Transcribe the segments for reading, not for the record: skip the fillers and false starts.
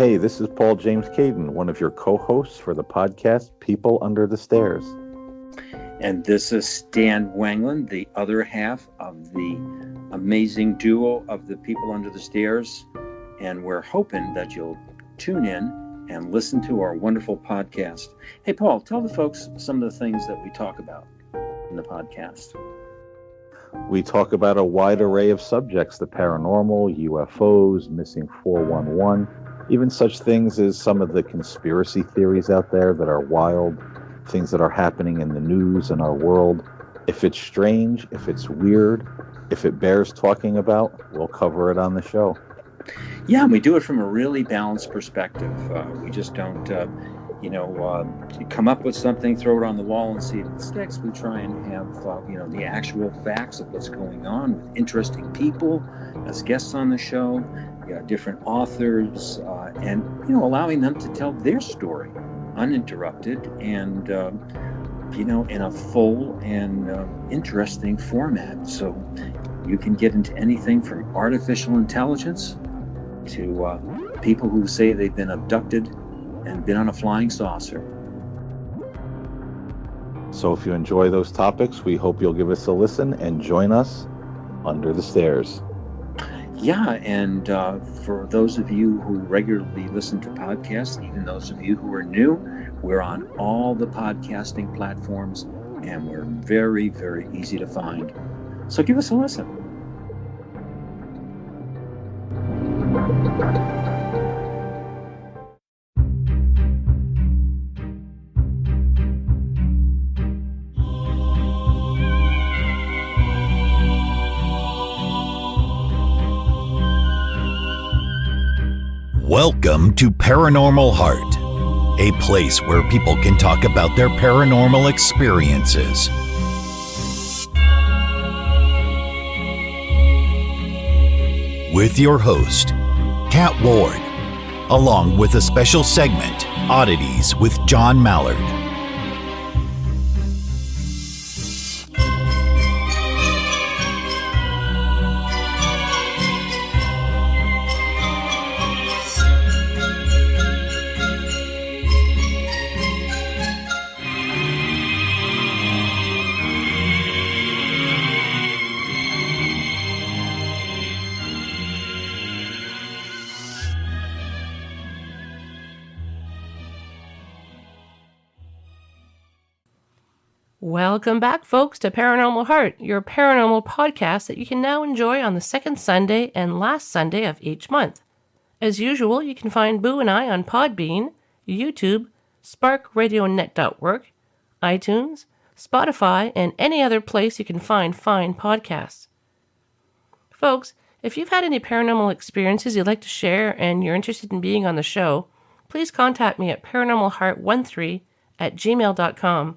Hey, this is Paul James Caden, one of your co-hosts for the podcast People Under the Stairs. And this is Stan Wanglund, the other half of the amazing duo of the People Under the Stairs. And we're hoping that you'll tune in and listen to our wonderful podcast. Hey, Paul, tell the folks some of the things that we talk about in the podcast. We talk about a wide array of subjects, the paranormal, UFOs, missing 411, even such things as some of the conspiracy theories out there that are wild, things that are happening in the news and our world. If it's strange, if it's weird, if it bears talking about, we'll cover it on the show. Yeah, we do it from a really balanced perspective. We just don't, come up with something, throw it on the wall and see if it sticks. We try and have, the actual facts of what's going on with interesting people as guests on the show, different authors, and, allowing them to tell their story uninterrupted and, in a full and interesting format. So you can get into anything from artificial intelligence to people who say they've been abducted and been on a flying saucer. So if you enjoy those topics, we hope you'll give us a listen and join us under the stairs. Yeah, and for those of you who regularly listen to podcasts, even those of you who are new, we're on all the podcasting platforms, and we're very, very easy to find. So give us a listen. Welcome to Paranormal Heart, a place where people can talk about their paranormal experiences. With your host, Kat Ward, along with a special segment, Oddities with Jon Mallard. Welcome back, folks, to Paranormal Heart, your paranormal podcast that you can now enjoy on the second Sunday and last Sunday of each month. As usual, you can find Boo and I on Podbean, YouTube, SparkRadioNet.org, iTunes, Spotify, and any other place you can find fine podcasts. Folks, if you've had any paranormal experiences you'd like to share and you're interested in being on the show, please contact me at paranormalheart13@gmail.com.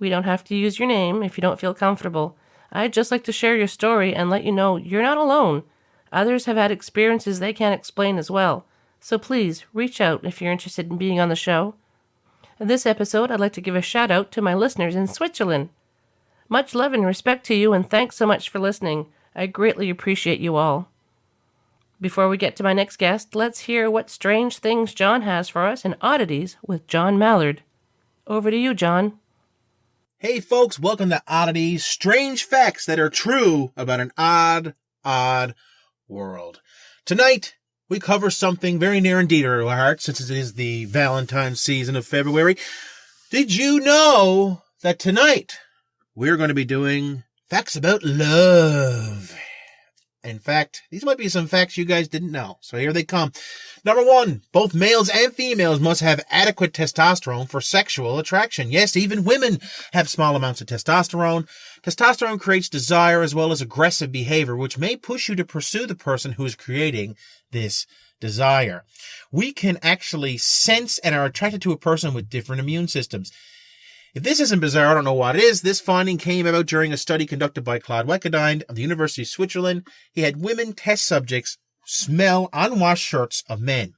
We don't have to use your name if you don't feel comfortable. I'd just like to share your story and let you know you're not alone. Others have had experiences they can't explain as well. So please, reach out if you're interested in being on the show. In this episode, I'd like to give a shout out to my listeners in Switzerland. Much love and respect to you, and thanks so much for listening. I greatly appreciate you all. Before we get to my next guest, let's hear what strange things Jon has for us in Oddities with Jon Mallard. Over to you, Jon. Hey folks, welcome to Oddities, strange facts that are true about an odd world. Tonight, we cover something very near and dear to our hearts since it is the Valentine's season of February. Did you know that tonight we're going to be doing facts about love? In fact, these might be some facts you guys didn't know, so here they come. Number one, both males and females must have adequate testosterone for sexual attraction. Yes, even women have small amounts of testosterone. Testosterone creates desire as well as aggressive behavior, which may push you to pursue the person who is creating this desire. We can actually sense and are attracted to a person with different immune systems. If this isn't bizarre, I don't know what is. This finding came about during a study conducted by Claude Weckedind of the University of Switzerland. He had women test subjects smell unwashed shirts of men.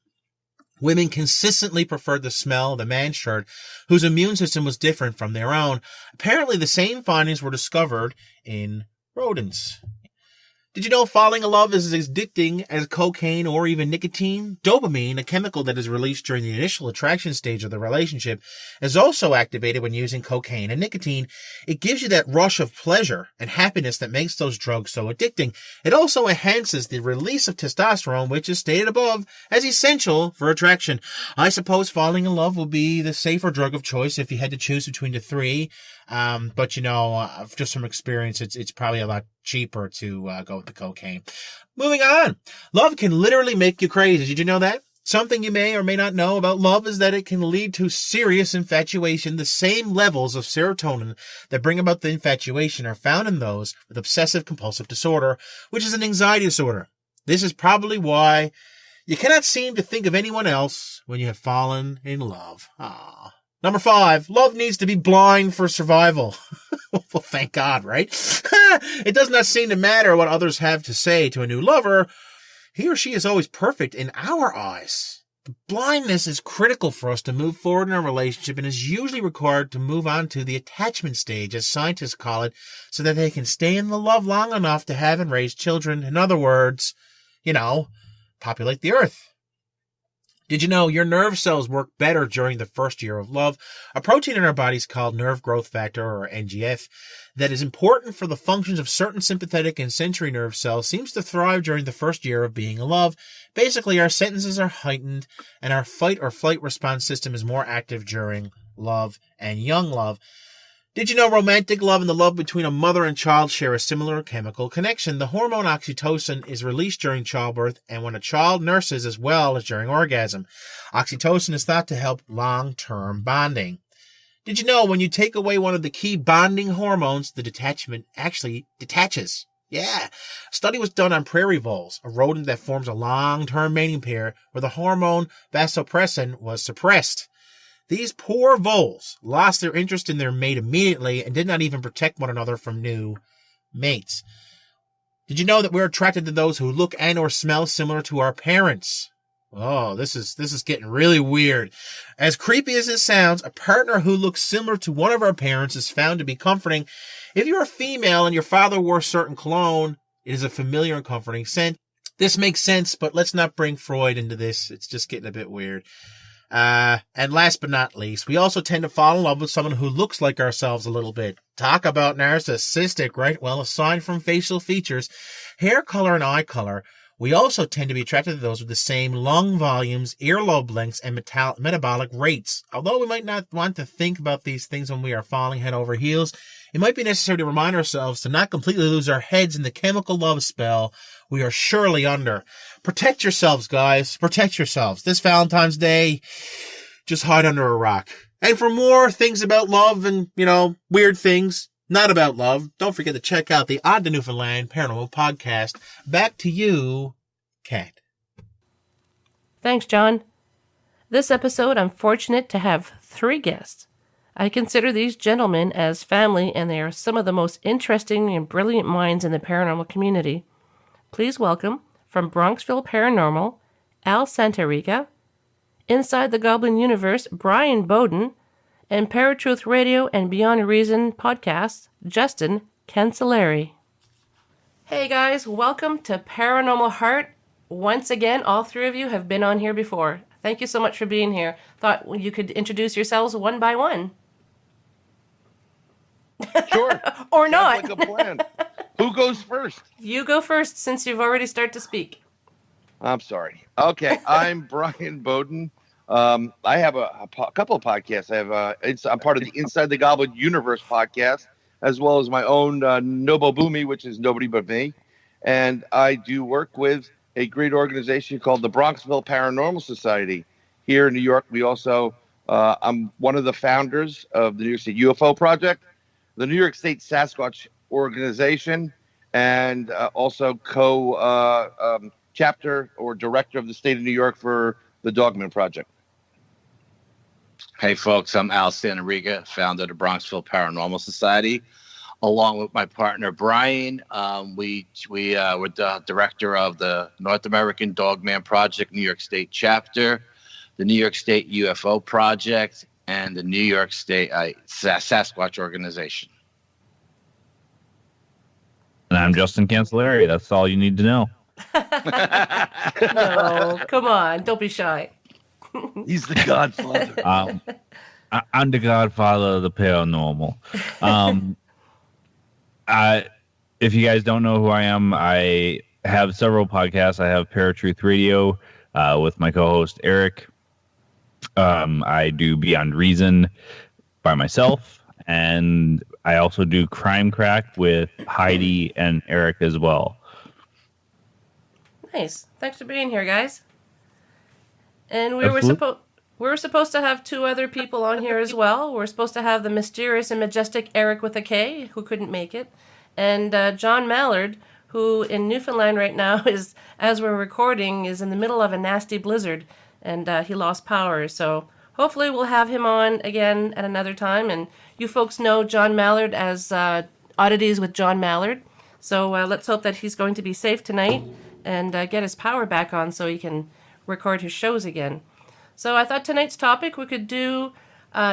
Women consistently preferred the smell of the man's shirt, whose immune system was different from their own. Apparently, the same findings were discovered in rodents. Did you know falling in love is as addicting as cocaine or even nicotine? Dopamine, a chemical that is released during the initial attraction stage of the relationship, is also activated when using cocaine and nicotine. It gives you that rush of pleasure and happiness that makes those drugs so addicting. It also enhances the release of testosterone, which is stated above as essential for attraction. I suppose falling in love will be the safer drug of choice if you had to choose between the three. But just from experience, it's probably a lot cheaper to go with the cocaine. Moving on. Love can literally make you crazy. Did you know that? Something you may or may not know about love is that it can lead to serious infatuation. The same levels of serotonin that bring about the infatuation are found in those with obsessive compulsive disorder, which is an anxiety disorder. This is probably why you cannot seem to think of anyone else when you have fallen in love. Ah. Number 5, love needs to be blind for survival. Well, thank God, right? It does not seem to matter what others have to say to a new lover. He or she is always perfect in our eyes. The blindness is critical for us to move forward in a relationship and is usually required to move on to the attachment stage, as scientists call it, so that they can stay in the love long enough to have and raise children. In other words, populate the earth. Did you know your nerve cells work better during the first year of love? A protein in our bodies called nerve growth factor, or NGF, that is important for the functions of certain sympathetic and sensory nerve cells seems to thrive during the first year of being in love. Basically, our senses are heightened and our fight or flight response system is more active during love and young love. Did you know romantic love and the love between a mother and child share a similar chemical connection? The hormone oxytocin is released during childbirth and when a child nurses as well as during orgasm. Oxytocin is thought to help long-term bonding. Did you know when you take away one of the key bonding hormones, the detachment actually detaches? Yeah. A study was done on prairie voles, a rodent that forms a long-term mating pair where the hormone vasopressin was suppressed. These poor voles lost their interest in their mate immediately and did not even protect one another from new mates. Did you know that we're attracted to those who look and or smell similar to our parents? Oh, this is getting really weird. As creepy as it sounds, a partner who looks similar to one of our parents is found to be comforting. If you're a female and your father wore certain cologne, it is a familiar and comforting scent. This makes sense, but let's not bring Freud into this. It's just getting a bit weird. And last but not least, we also tend to fall in love with someone who looks like ourselves a little bit. Talk about narcissistic, right? Well, aside from facial features, hair color and eye color, we also tend to be attracted to those with the same lung volumes, earlobe lengths, and metabolic rates. Although we might not want to think about these things when we are falling head over heels, it might be necessary to remind ourselves to not completely lose our heads in the chemical love spell we are surely under. Protect yourselves, guys. Protect yourselves. This Valentine's Day, just hide under a rock. And for more things about love and, weird things not about love, don't forget to check out the Odd to Newfoundland Paranormal Podcast. Back to you, Kat. Thanks, John. This episode, I'm fortunate to have 3 guests. I consider these gentlemen as family, and they are some of the most interesting and brilliant minds in the paranormal community. Please welcome, from Bronxville Paranormal, Al Santariga, Inside the Goblin Universe, Bryan Bowden, and ParaTruth Radio and Beyond Reason podcasts, Justin Cancilliere. Hey guys, welcome to Paranormal Heart. Once again, all 3 of you have been on here before. Thank you so much for being here. Thought you could introduce yourselves one by one. Sure. Or not. Sounds like a plan. Who goes first? You go first since you've already started to speak. I'm sorry. Okay, I'm Bryan Bowden. I have a couple of podcasts. I'm part of the Inside the Goblin Universe podcast, as well as my own Nobo Boomy, which is Nobody But Me. And I do work with a great organization called the Bronxville Paranormal Society here in New York. We also, I'm one of the founders of the New York State UFO Project, the New York State Sasquatch Organization, and also chapter or director of the state of New York for the Dogman Project. Hey folks, I'm Al Santariga, founder of the Bronxville Paranormal Society, along with my partner Bryan. We're the director of the North American Dogman Project, New York State chapter, the New York State UFO Project, and the New York State Sasquatch Organization. And I'm Justin Cancilliere. That's all you need to know. No, come on. Don't be shy. He's the Godfather. I'm the Godfather of the paranormal. If you guys don't know who I am, I have several podcasts. I have ParaTruth Radio with my co-host Erik. I do Beyond Reason by myself, and I also do Crime Crack with Heidi and Erik as well. Nice. Thanks for being here, guys. And we were supposed to have 2 other people on here as well. We're supposed to have the mysterious and majestic Erik with a K, who couldn't make it, and Jon Mallard, who in Newfoundland right now is, as we're recording, is in the middle of a nasty blizzard, and he lost power. So hopefully we'll have him on again at another time. And you folks know Jon Mallard as Oddities with Jon Mallard. So let's hope that he's going to be safe tonight and get his power back on so he can record his shows again. So I thought tonight's topic we could do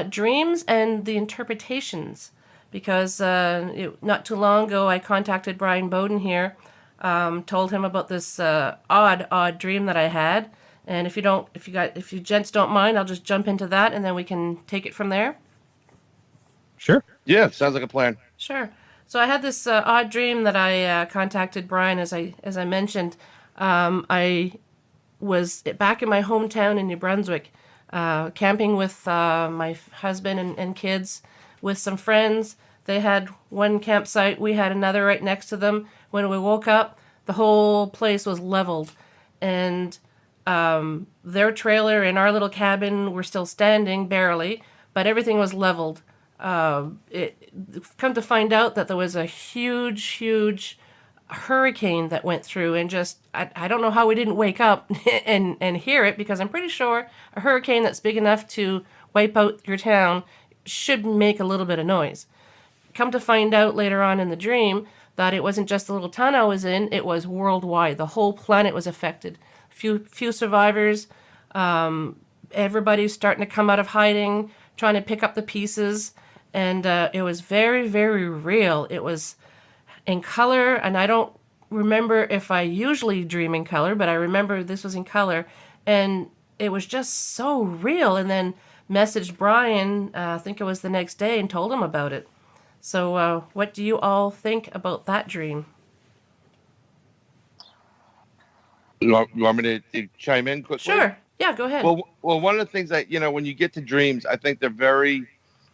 dreams and the interpretations, because not too long ago I contacted Bryan Bowden here, told him about this odd dream that I had, and if you gents don't mind, I'll just jump into that and then we can take it from there. Sure. Yeah, sounds like a plan. Sure. So I had this odd dream that I contacted Bryan, as I mentioned. I was back in my hometown in New Brunswick, camping with my husband and kids with some friends. They had one campsite, we had another right next to them. When we woke up, the whole place was leveled, and their trailer and our little cabin were still standing, barely, but everything was leveled. Come to find out that there was a huge hurricane that went through, and just I don't know how we didn't wake up and hear it, because I'm pretty sure a hurricane that's big enough to wipe out your town should make a little bit of noise. Come to find out later on in the dream that it wasn't just the little town I was in, it was worldwide. The whole planet was affected. Few survivors. Everybody's starting to come out of hiding, trying to pick up the pieces, and it was very, very real. It was in color, and I don't remember if I usually dream in color, but I remember this was in color, and it was just so real. And then messaged Bryan, I think it was the next day, and told him about it. So what do you all think about that dream? You want me to chime in quickly? Sure. Yeah, go ahead. Well, one of the things that, when you get to dreams, I think they're very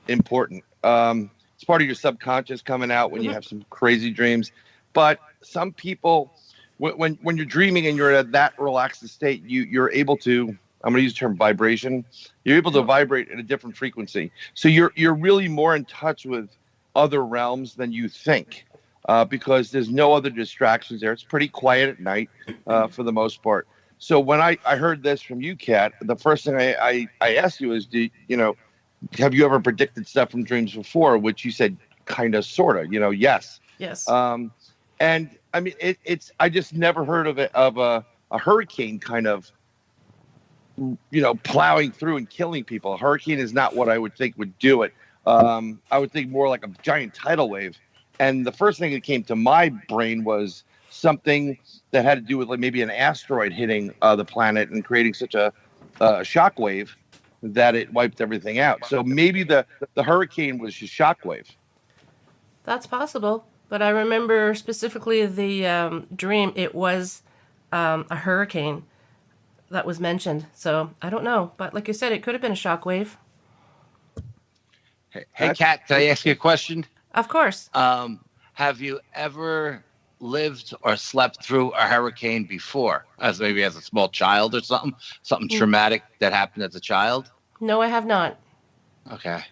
important. It's part of your subconscious coming out when you have some crazy dreams. But some people, when you're dreaming and you're at that relaxed state, you're able to, I'm going to use the term vibration. You're able to vibrate at a different frequency. So you're really more in touch with other realms than you think, because there's no other distractions there. It's pretty quiet at night for the most part. So when I heard this from you, Kat, the first thing I asked you is, have you ever predicted stuff from dreams before? Which you said kind of, sort of, yes. Yes. And I mean, I just never heard of a hurricane kind of, plowing through and killing people. A hurricane is not what I would think would do it. I would think more like a giant tidal wave. And the first thing that came to my brain was something that had to do with like maybe an asteroid hitting the planet and creating such a shock wave that it wiped everything out. So maybe the hurricane was just shock wave. That's possible. But I remember specifically the dream, it was a hurricane that was mentioned. So I don't know. But like you said, it could have been a shock wave. Hey, Kat, can I ask you a question? Of course. Have you ever lived or slept through a hurricane before, as maybe as a small child or something traumatic that happened as a child? No, I have not. Okay.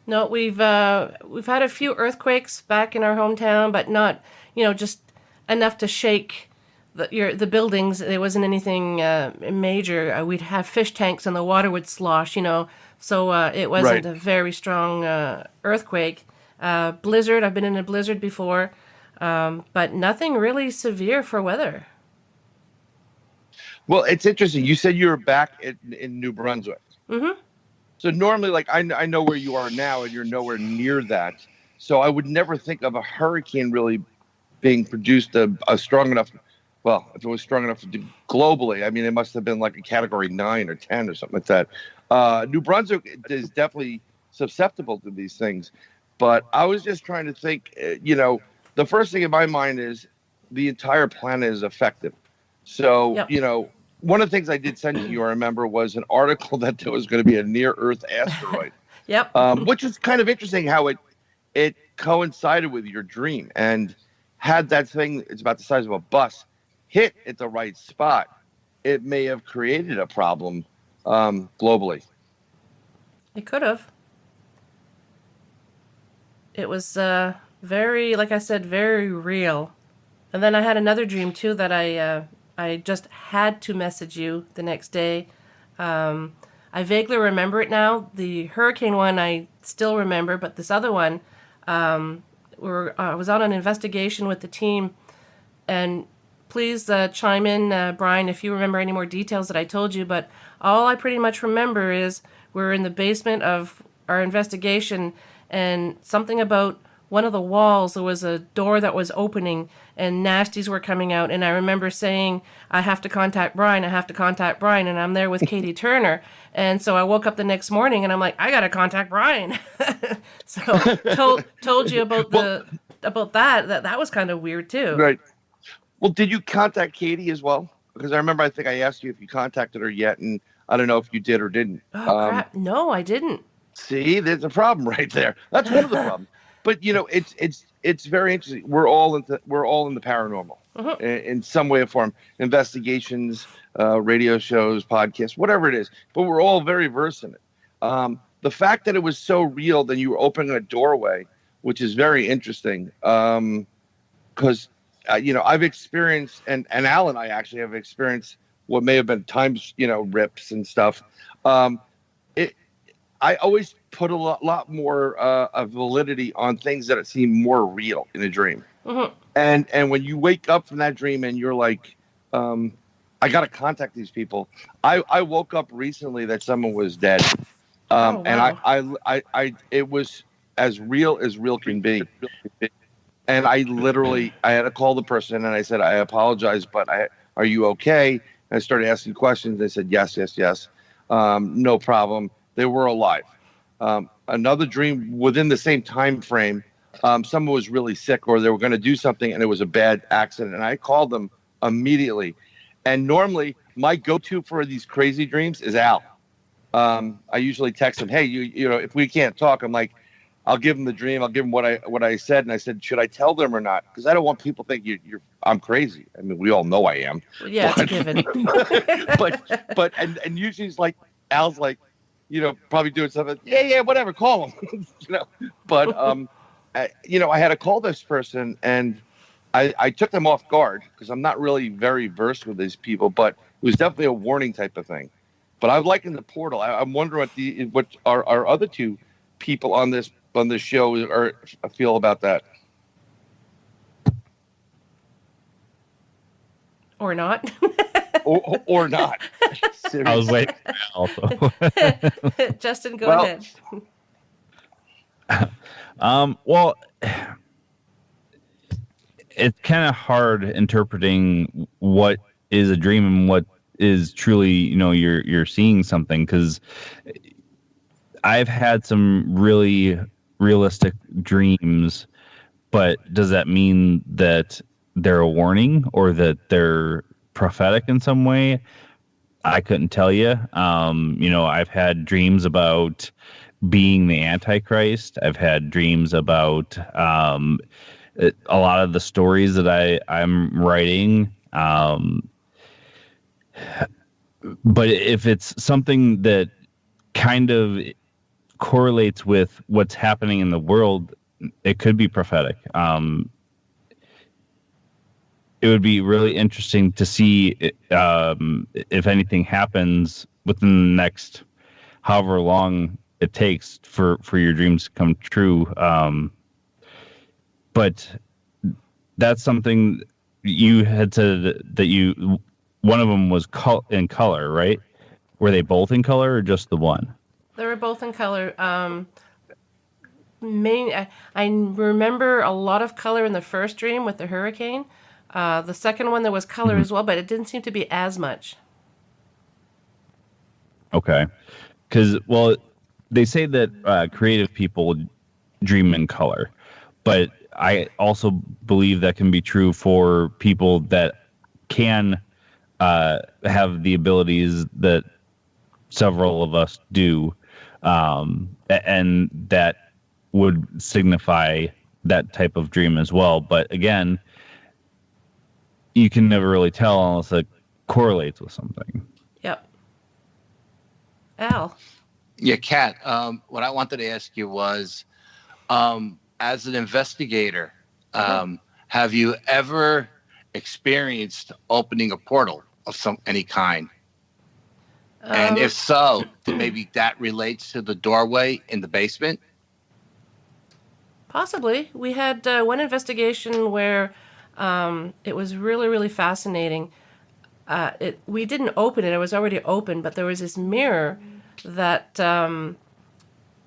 No, we've had a few earthquakes back in our hometown, but not, just enough to shake the buildings. There wasn't anything major. We'd have fish tanks and the water would slosh, so it wasn't a very strong earthquake. Blizzard, I've been in a blizzard before, but nothing really severe for weather. Well, it's interesting. You said you were back in New Brunswick. Mm-hmm. So normally, like I know where you are now, and you're nowhere near that. So I would never think of a hurricane really being produced a strong enough. Well, if it was strong enough to do globally, I mean, it must have been like a category 9 or 10 or something like that. New Brunswick is definitely susceptible to these things. But I was just trying to think, the first thing in my mind is the entire planet is affected. So, one of the things I did send to you, I remember, was an article that there was going to be a near-Earth asteroid. Yep. Which is kind of interesting how it coincided with your dream. And had that thing, it's about the size of a bus, hit at the right spot, it may have created a problem globally. It could have. It was very, like I said, very real. And then I had another dream too that I just had to message you the next day. I vaguely remember it now. The hurricane one I still remember, but this other one, I was on an investigation with the team, and please chime in, Bryan, if you remember any more details that I told you, but all I pretty much remember is we're in the basement of our investigation, and something about one of the walls, there was a door that was opening and nasties were coming out. And I remember saying, I have to contact Bryan. And I'm there with Katie Turner. And so I woke up the next morning and I'm like, I got to contact Bryan. So told you about about that was kind of weird too. Right. Well, did you contact Katie as well? Because I remember, I think I asked you if you contacted her yet, and I don't know if you did or didn't. Oh, crap. No, I didn't. See, there's a problem right there. That's one of the problems. But it's very interesting. We're all in the paranormal in some way or form. Investigations, radio shows, podcasts, whatever it is. But we're all very versed in it. The fact that it was so real, that you were opening a doorway, which is very interesting. Because I've experienced, and Al and I actually have experienced what may have been times rips and stuff. I always put a lot more validity on things that seem more real in a dream. And when you wake up from that dream and you're like, I got to contact these people. I woke up recently that someone was dead. Wow. And I it was as real can be. And I had to call the person and I said, I apologize, but are you okay? And I started asking questions. They said, yes. No problem. They were alive. Another dream within the same time frame, someone was really sick or they were going to do something and it was a bad accident. And I called them immediately. And normally my go-to for these crazy dreams is Al. I usually text him, hey, if we can't talk, I'm like, I'll give him the dream. I'll give him what I said. And I said, should I tell them or not? Because I don't want people to think I'm crazy. I mean, we all know I am. Yeah, it's a given. but usually it's like, Al's like, probably doing something. Yeah, whatever. Call him. But I had to call this person, and I took them off guard because I'm not really very versed with these people. But it was definitely a warning type of thing. But I was liking the portal. I'm wondering what our other two people on this show feel about that. Or not. or not. Seriously. I was waiting also. Justin, go ahead. Well, it's kind of hard interpreting what is a dream and what is truly, you're seeing something, because I've had some really realistic dreams, but does that mean that they're a warning or that they're prophetic in some way? I couldn't tell you. I've had dreams about being the Antichrist. I've had dreams about a lot of the stories that I'm writing. But if it's something that kind of correlates with what's happening in the world, it could be prophetic. It would be really interesting to see if anything happens within the next however long it takes for your dreams to come true. But that's something you had said that one of them was in color, right? Were they both in color or just the one? They were both in color. I remember a lot of color in the first dream with the hurricane. The second one, there was color as well, but it didn't seem to be as much. Okay. Because, well, they say that creative people dream in color, but I also believe that can be true for people that can have the abilities that several of us do, and that would signify that type of dream as well. But again, you can never really tell unless it correlates with something. Yep. Al. Yeah, Kat, what I wanted to ask you was, as an investigator, have you ever experienced opening a portal of any kind? And if so, then maybe that relates to the doorway in the basement? Possibly. We had one investigation where it was really, really fascinating. We didn't open it. It was already open, but there was this mirror that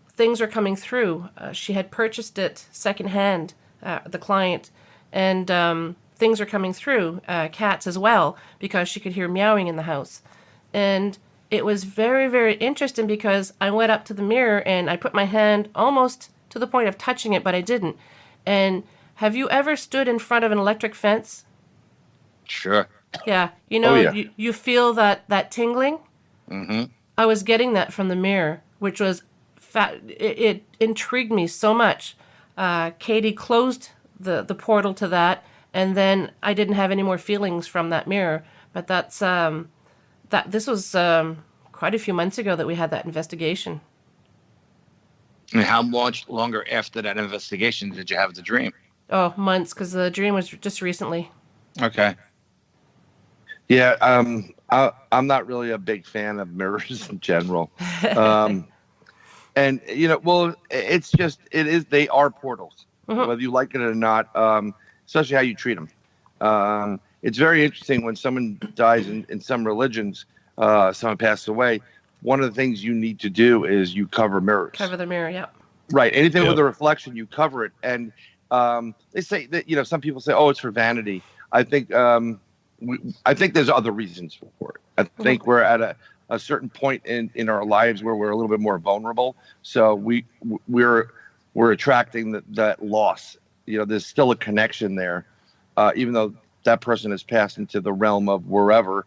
things were coming through. She had purchased it secondhand, the client, and things are coming through, cats as well, because she could hear meowing in the house. And it was very, very interesting because I went up to the mirror and I put my hand almost to the point of touching it, but I didn't. And have you ever stood in front of an electric fence? Sure. Yeah. You know, Oh, yeah. you feel that tingling? Mm-hmm. I was getting that from the mirror, which was it intrigued me so much. Katie closed the portal to that, and then I didn't have any more feelings from that mirror. But this was quite a few months ago that we had that investigation. And how much longer after that investigation did you have the dream? Oh, months, because the dream was just recently. Okay. Yeah, I'm not really a big fan of mirrors in general. And, well, they are portals, whether you like it or not, especially how you treat them. It's very interesting when someone dies in some religions, someone passed away. One of the things you need to do is you cover mirrors. Cover the mirror, yeah. Right. Anything with a reflection, you cover it. And they say that, some people say, oh, it's for vanity. I think there's other reasons for it. I think we're at a certain point in our lives where we're a little bit more vulnerable. So we're attracting that loss. There's still a connection there, even though that person has passed into the realm of wherever.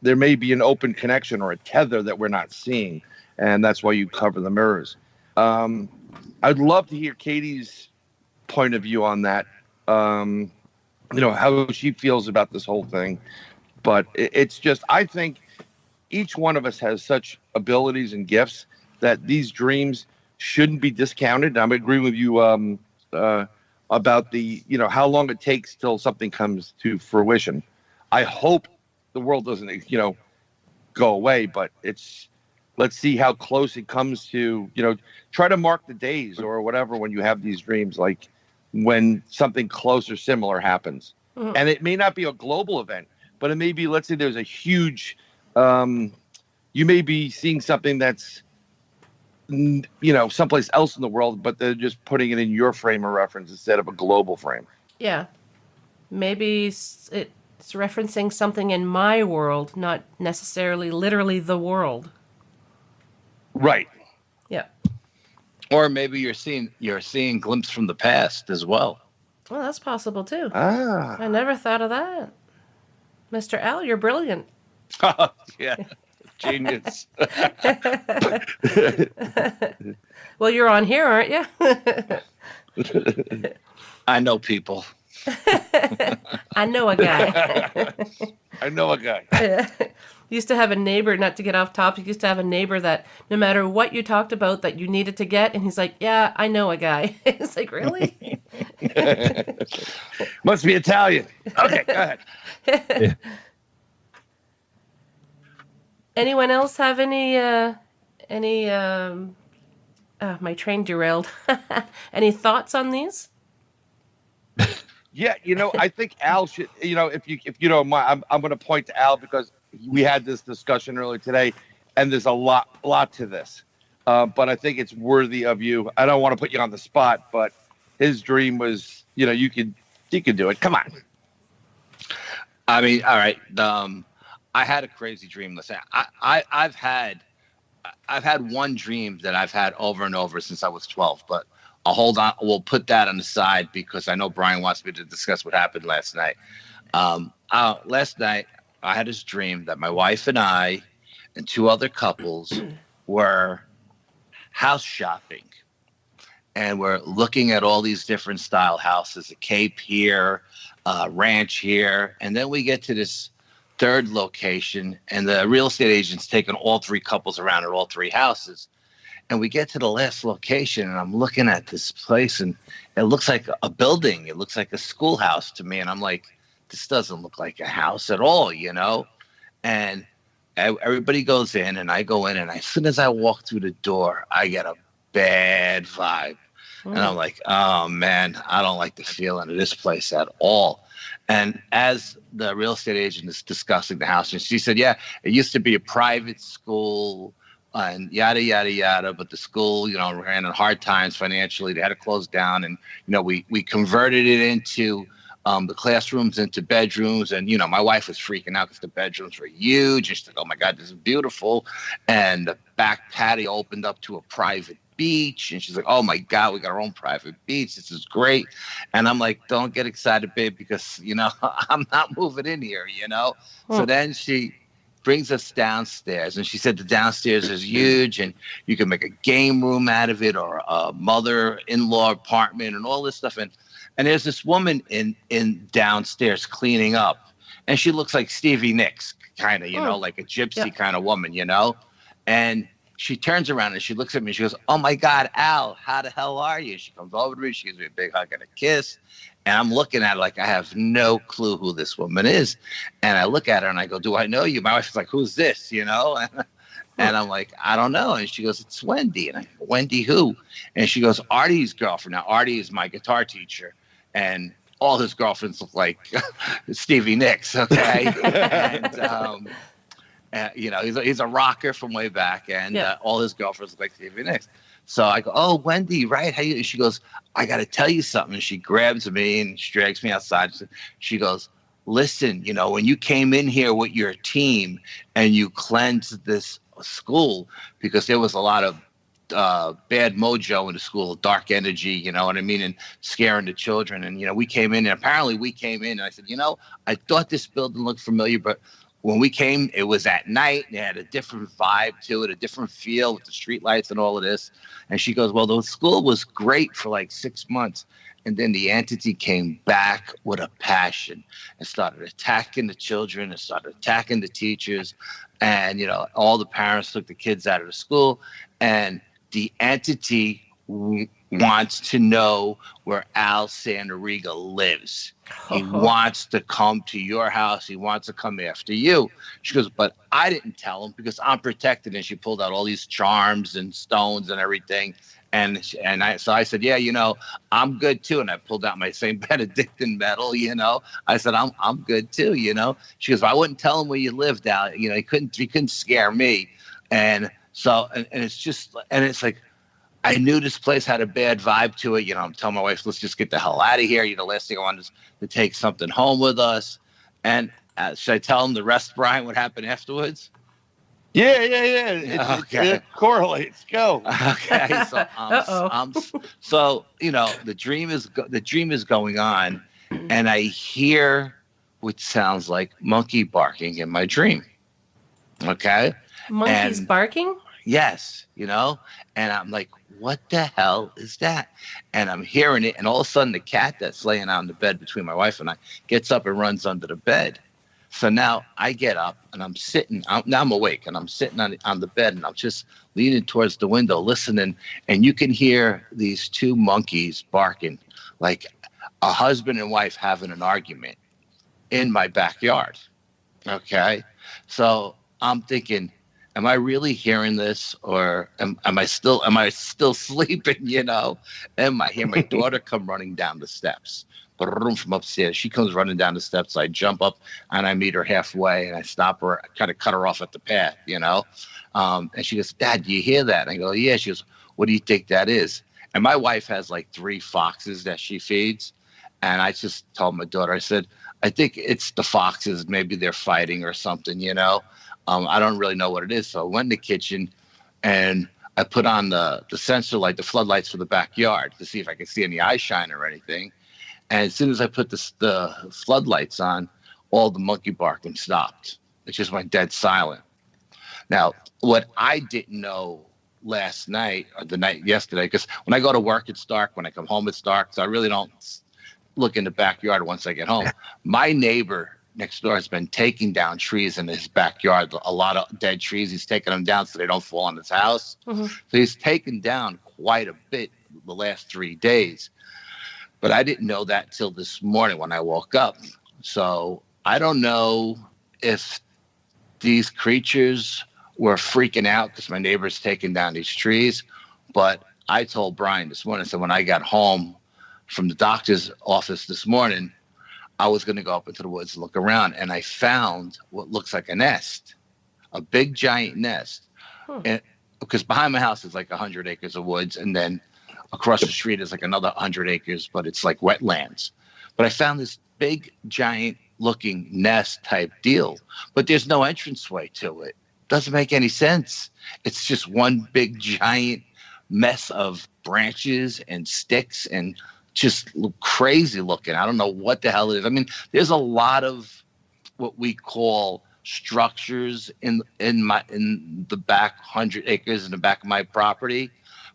There may be an open connection or a tether that we're not seeing, and that's why you cover the mirrors. I'd love to hear Katie's point of view on that. How she feels about this whole thing. But it's just, I think each one of us has such abilities and gifts that these dreams shouldn't be discounted. I'm agreeing with you about the, how long it takes till something comes to fruition. I hope the world doesn't, go away, but let's see how close it comes to, try to mark the days or whatever when you have these dreams, like when something close or similar happens. And it may not be a global event, but it may be, let's say there's a huge, you may be seeing something that's, someplace else in the world, but they're just putting it in your frame of reference instead of a global frame. Yeah. Maybe it's referencing something in my world, not necessarily literally the world. Right. Yeah. Or maybe you're seeing glimpses from the past as well. Well, that's possible too. Ah. I never thought of that. Mr. Al, you're brilliant. Oh, yeah. Genius. Well, you're on here, aren't you? I know people. I know a guy. I know a guy. Used to have a neighbor, not to get off topic, used to have a neighbor that no matter what you talked about that you needed to get, and he's like, yeah, I know a guy. It's like, really? Must be Italian. Okay, go ahead. Anyone else have any my train derailed. Any thoughts on these? Yeah, I think Al should, if you don't mind, I'm going to point to Al because we had this discussion earlier today, and there's a lot to this. but I think it's worthy of you. I don't want to put you on the spot, but his dream was, you could do it. Come on. I mean, all right. I had a crazy dream. Listen, I've had one dream that I've had over and over since I was 12, but I'll hold on. We'll put that on the side because I know Bryan wants me to discuss what happened last night. Last night, I had this dream that my wife and I and 2 other couples were house shopping. And we're looking at all these different style houses, a Cape here, ranch here. And then we get to this 3rd location, and the real estate agent's taking all 3 couples around at all 3 houses. And we get to the last location, and I'm looking at this place, and it looks like a building. It looks like a schoolhouse to me. And I'm like, this doesn't look like a house at all, And everybody goes in, and I go in, and as soon as I walk through the door, I get a bad vibe. And I'm like, oh, man, I don't like the feeling of this place at all. And as the real estate agent is discussing the house, and she said, yeah, it used to be a private school and yada, yada, yada. But the school, ran in hard times financially. They had to close down. And, we converted it into the classrooms into bedrooms. And, my wife was freaking out because the bedrooms were huge. And she's like, oh, my God, this is beautiful. And the back patio opened up to a private beach, and she's like, oh my God, we got our own private beach, this is great. And I'm like, don't get excited, babe, because I'm not moving in here. So then she brings us downstairs, and she said the downstairs is huge, and you can make a game room out of it, or a mother-in-law apartment, and all this stuff. And there's this woman in downstairs cleaning up, and she looks like Stevie Nicks, kind of, like a gypsy kind of woman, and she turns around and she looks at me and she goes, oh my God, Al, how the hell are you? She comes over to me, she gives me a big hug and a kiss. And I'm looking at her like I have no clue who this woman is. And I look at her and I go, do I know you? My wife's like, who's this? And I'm like, I don't know. And she goes, it's Wendy. And I go, Wendy who? And she goes, Artie's girlfriend. Now, Artie is my guitar teacher. And all his girlfriends look like Stevie Nicks, okay? And, he's a rocker from way back, and all his girlfriends look like Stevie Nicks. So I go, oh, Wendy, right? How you? She goes, I got to tell you something. And she grabs me and she drags me outside. She goes, listen, when you came in here with your team and you cleansed this school, because there was a lot of bad mojo in the school, dark energy, you know what I mean, and scaring the children. And, we came in, and apparently we came in, and I said, I thought this building looked familiar, but when we came, it was at night. It had a different vibe to it, a different feel with the streetlights and all of this. And she goes, well, the school was great for like 6 months. And then the entity came back with a passion and started attacking the children and started attacking the teachers. And, all the parents took the kids out of the school. And the entity wants to know where Al Santariga lives. He wants to come to your house. He wants to come after you. She goes, but I didn't tell him because I'm protected. And she pulled out all these charms and stones and everything. So I said, yeah, I'm good too. And I pulled out my St. Benedictine medal, I said, I'm good too, She goes, I wouldn't tell him where you lived, Al. He couldn't scare me. And so, and it's just, and it's like, I knew this place had a bad vibe to it. I'm telling my wife, let's just get the hell out of here. Last thing I wanted is to take something home with us. And should I tell him the rest, Bryan, what happened afterwards? Yeah. It correlates. Go. Okay. So, the dream is going on, and I hear what sounds like monkey barking in my dream. Okay. Monkeys barking? Yes, and I'm like, what the hell is that? And I'm hearing it, and all of a sudden the cat that's laying out in the bed between my wife and I gets up and runs under the bed. So now I get up and I'm sitting. Now I'm awake and I'm sitting on the bed, and I'm just leaning towards the window listening, and you can hear these 2 monkeys barking like a husband and wife having an argument in my backyard. Okay, so I'm thinking, am I really hearing this, or am I still sleeping? And I hear my daughter come running down the steps from upstairs. She comes running down the steps. I jump up and I meet her halfway, and I stop her, kind of cut her off at the path. And she goes, Dad, do you hear that? And I go, yeah. She goes, what do you think that is? And my wife has like 3 foxes that she feeds. And I just told my daughter, I said, I think it's the foxes. Maybe they're fighting or something, you know. I don't really know what it is. So I went in the kitchen and I put on the sensor light, the floodlights for the backyard to see if I could see any eye shine or anything. And as soon as I put the floodlights on, all the monkey barking stopped. It just went dead silent. Now, what I didn't know last night or the night yesterday, because when I go to work, it's dark. When I come home, it's dark. So I really don't look in the backyard once I get home. My neighbor next door has been taking down trees in his backyard, a lot of dead trees. He's taking them down so they don't fall on his house. Mm-hmm. So he's taken down quite a bit the last 3 days. But I didn't know that till this morning when I woke up. So I don't know if these creatures were freaking out because my neighbor's taking down these trees. But I told Bryan this morning, so when I got home from the doctor's office this morning, I was going to go up into the woods and look around. And I found what looks like a nest, a big giant nest. And because behind my house is like 100 acres of woods. And then across the street is like another 100 acres, but it's like wetlands. But I found this big giant looking nest type deal, but there's no entranceway to it. Doesn't make any sense. It's just one big giant mess of branches and sticks and just crazy looking. I don't know what the hell it is. I mean, there's a lot of what we call structures in the back 100 acres in the back of my property.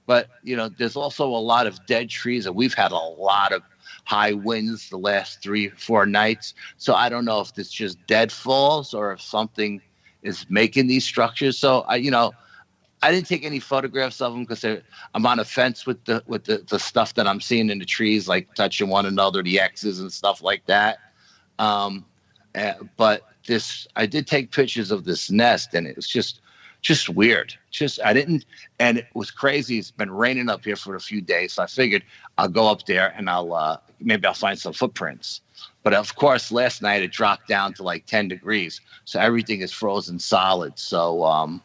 But, you know, there's also a lot of dead trees, and we've had a lot of high winds the last 3-4 nights. So I don't know if it's just deadfalls or if something is making these structures. So I didn't take any photographs of them because I'm on a fence with the stuff that I'm seeing in the trees, like touching one another, the X's and stuff like that. But I did take pictures of this nest, and it was just weird. And it was crazy. It's been raining up here for a few days. So I figured I'll go up there and maybe I'll find some footprints. But of course, last night it dropped down to like 10 degrees. So everything is frozen solid. So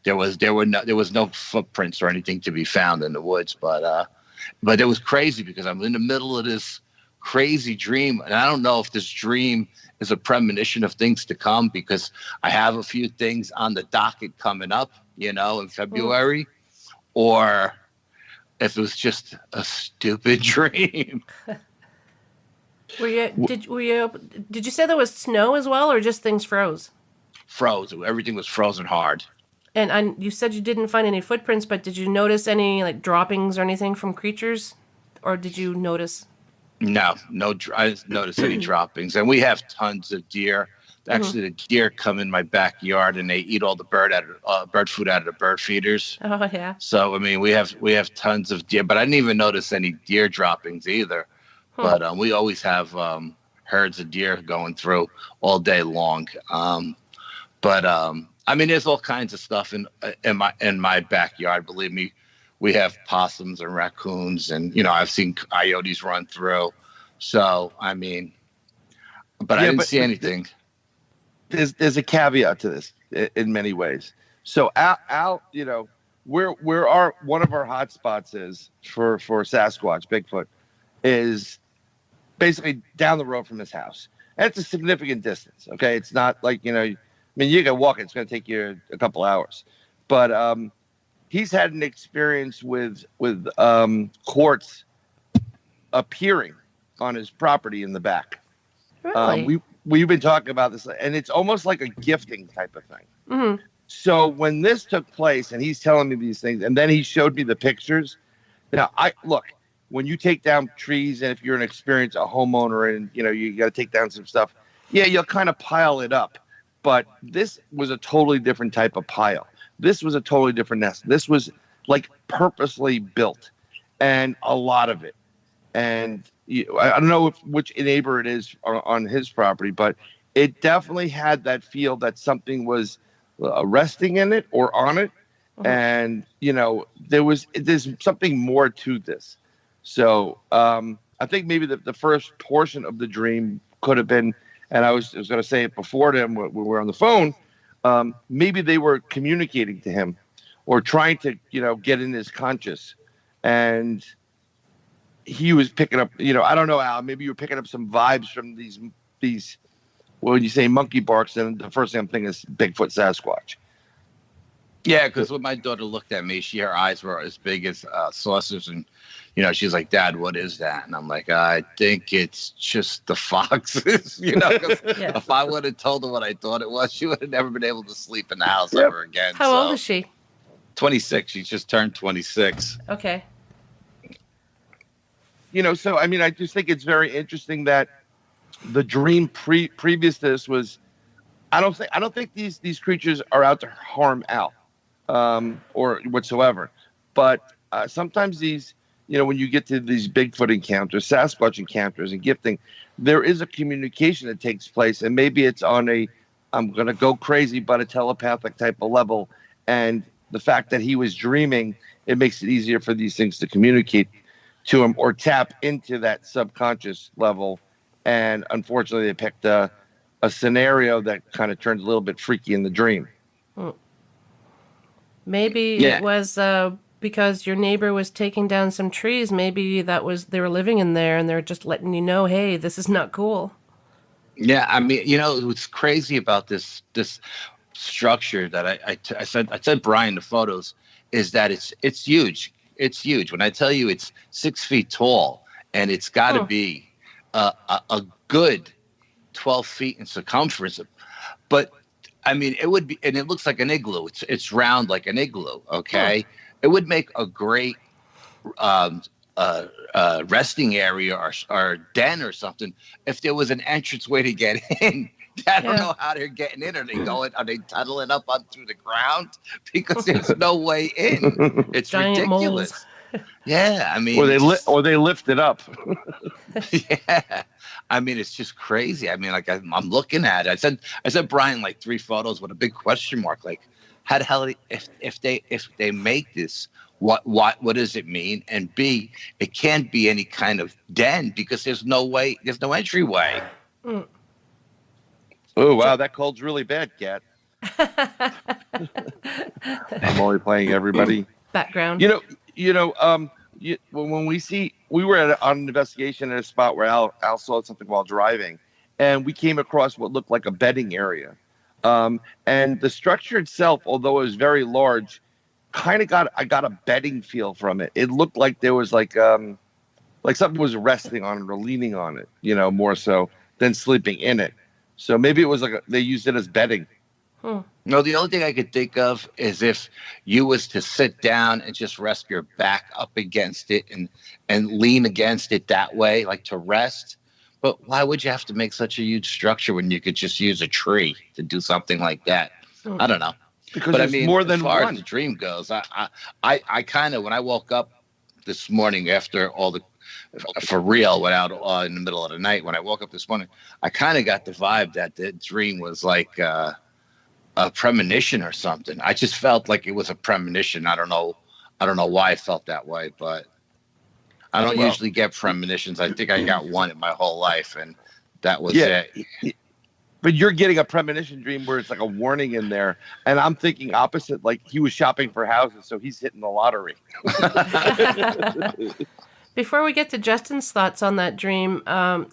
there was no footprints or anything to be found in the woods. But it was crazy because I'm in the middle of this crazy dream. And I don't know if this dream is a premonition of things to come, because I have a few things on the docket coming up, in February, or if it was just a stupid dream. Did you say there was snow as well, or just things froze? Froze. Everything was frozen hard. And you said you didn't find any footprints, but did you notice any like droppings or anything from creatures, or did you notice? No. I didn't notice any droppings, and we have tons of deer. Actually, the deer come in my backyard and they eat all the bird food out of the bird feeders. Oh yeah. So I mean, we have tons of deer, but I didn't even notice any deer droppings either. But we always have herds of deer going through all day long. I mean, there's all kinds of stuff in my backyard. Believe me, we have possums and raccoons, and I've seen coyotes run through. So I mean, but I didn't see anything. There's a caveat to this in many ways. So Al, where one of our hot spots is for Sasquatch, Bigfoot, is basically down the road from his house. And it's a significant distance. Okay, it's not like you can walk it. It's going to take you a couple hours, but he's had an experience with quartz appearing on his property in the back. Really? We've been talking about this, and it's almost like a gifting type of thing. Mm-hmm. So when this took place, and he's telling me these things, and then he showed me the pictures. Now, when you take down trees, and if you're a homeowner, and you got to take down some stuff, yeah, you'll kind of pile it up. But this was a totally different type of pile. This was a totally different nest. This was like purposely built, and a lot of it. And I don't know which neighbor it is on his property, but it definitely had that feel that something was resting in it or on it. Uh-huh. And, there's something more to this. So I think maybe the first portion of the dream could have been, and I was going to say it before them when we were on the phone, maybe they were communicating to him or trying to, get in his conscious. And he was picking up, I don't know, Al, maybe you were picking up some vibes from these, when you say monkey barks, then the first thing I'm thinking is Bigfoot, Sasquatch. Yeah, because when my daughter looked at me, her eyes were as big as saucers, and she's like, "Dad, what is that?" And I'm like, "I think it's just the foxes." 'Cause if I would have told her what I thought it was, she would have never been able to sleep in the house ever again. How old is she? 26. She just turned 26. Okay. So I mean, I just think it's very interesting that the dream previous to this was, I don't think these creatures are out to harm Al. Or whatsoever. But sometimes these, when you get to these Bigfoot encounters, Sasquatch encounters and gifting, there is a communication that takes place. And maybe it's on I'm going to go crazy, but a telepathic type of level. And the fact that he was dreaming, it makes it easier for these things to communicate to him or tap into that subconscious level. And unfortunately, they picked a scenario that kind of turned a little bit freaky in the dream. Maybe it was because your neighbor was taking down some trees. Maybe they were living in there and they're just letting you know, hey, this is not cool. Yeah, I mean, what's crazy about this structure that I said Bryan the photos is that it's huge. It's huge. When I tell you it's 6 feet tall and it's got to be a good 12 feet in circumference, but I mean, it would be, and it looks like an igloo. It's round like an igloo. Okay, it would make a great resting area or den or something if there was an entrance way to get in. I don't know how they're getting in. Are they tunneling up through the ground? Because there's no way in. It's giant ridiculous. Moles. Yeah, I mean, or they lift it up. Yeah. I mean, it's just crazy. I mean, like I'm looking at it. I said, Bryan, like 3 photos with a big question mark. Like, how the hell if they make this, what does it mean? And B, it can't be any kind of den because there's no entryway. Oh wow, that cold's really bad, Kat. I'm only playing everybody. Background. When we were on an investigation at a spot where Al saw something while driving, and we came across what looked like a bedding area. And the structure itself, although it was very large, I got a bedding feel from it. It looked like there was like something was resting on it or leaning on it, more so than sleeping in it. So maybe it was they used it as bedding. No, the only thing I could think of is if you was to sit down and just rest your back up against it and lean against it that way, like to rest. But why would you have to make such a huge structure when you could just use a tree to do something like that? I don't know. Because there's more than as far one. as the dream goes, I kind of, when I woke up this morning after all the, for real, went out in the middle of the night, when I woke up this morning, I kind of got the vibe that the dream was like a premonition or something. I just felt like it was a premonition. I don't know why I felt that way, but I don't usually get premonitions. I think I got one in my whole life, and that was it. But you're getting a premonition dream where it's like a warning in there, and I'm thinking opposite, like he was shopping for houses, so he's hitting the lottery. Before we get to Justin's thoughts on that dream,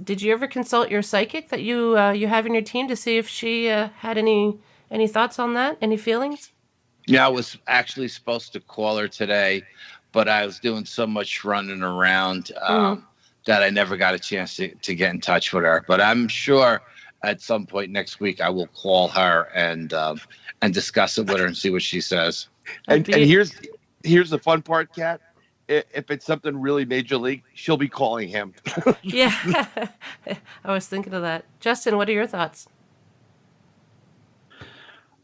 did you ever consult your psychic that you have in your team to see if she had any thoughts on that? Any feelings? Yeah, I was actually supposed to call her today, but I was doing so much running around that I never got a chance to get in touch with her. But I'm sure at some point next week I will call her and discuss it with her and see what she says. And here's the fun part, Kat. If it's something really major league, she'll be calling him. Yeah, I was thinking of that. Justin, what are your thoughts?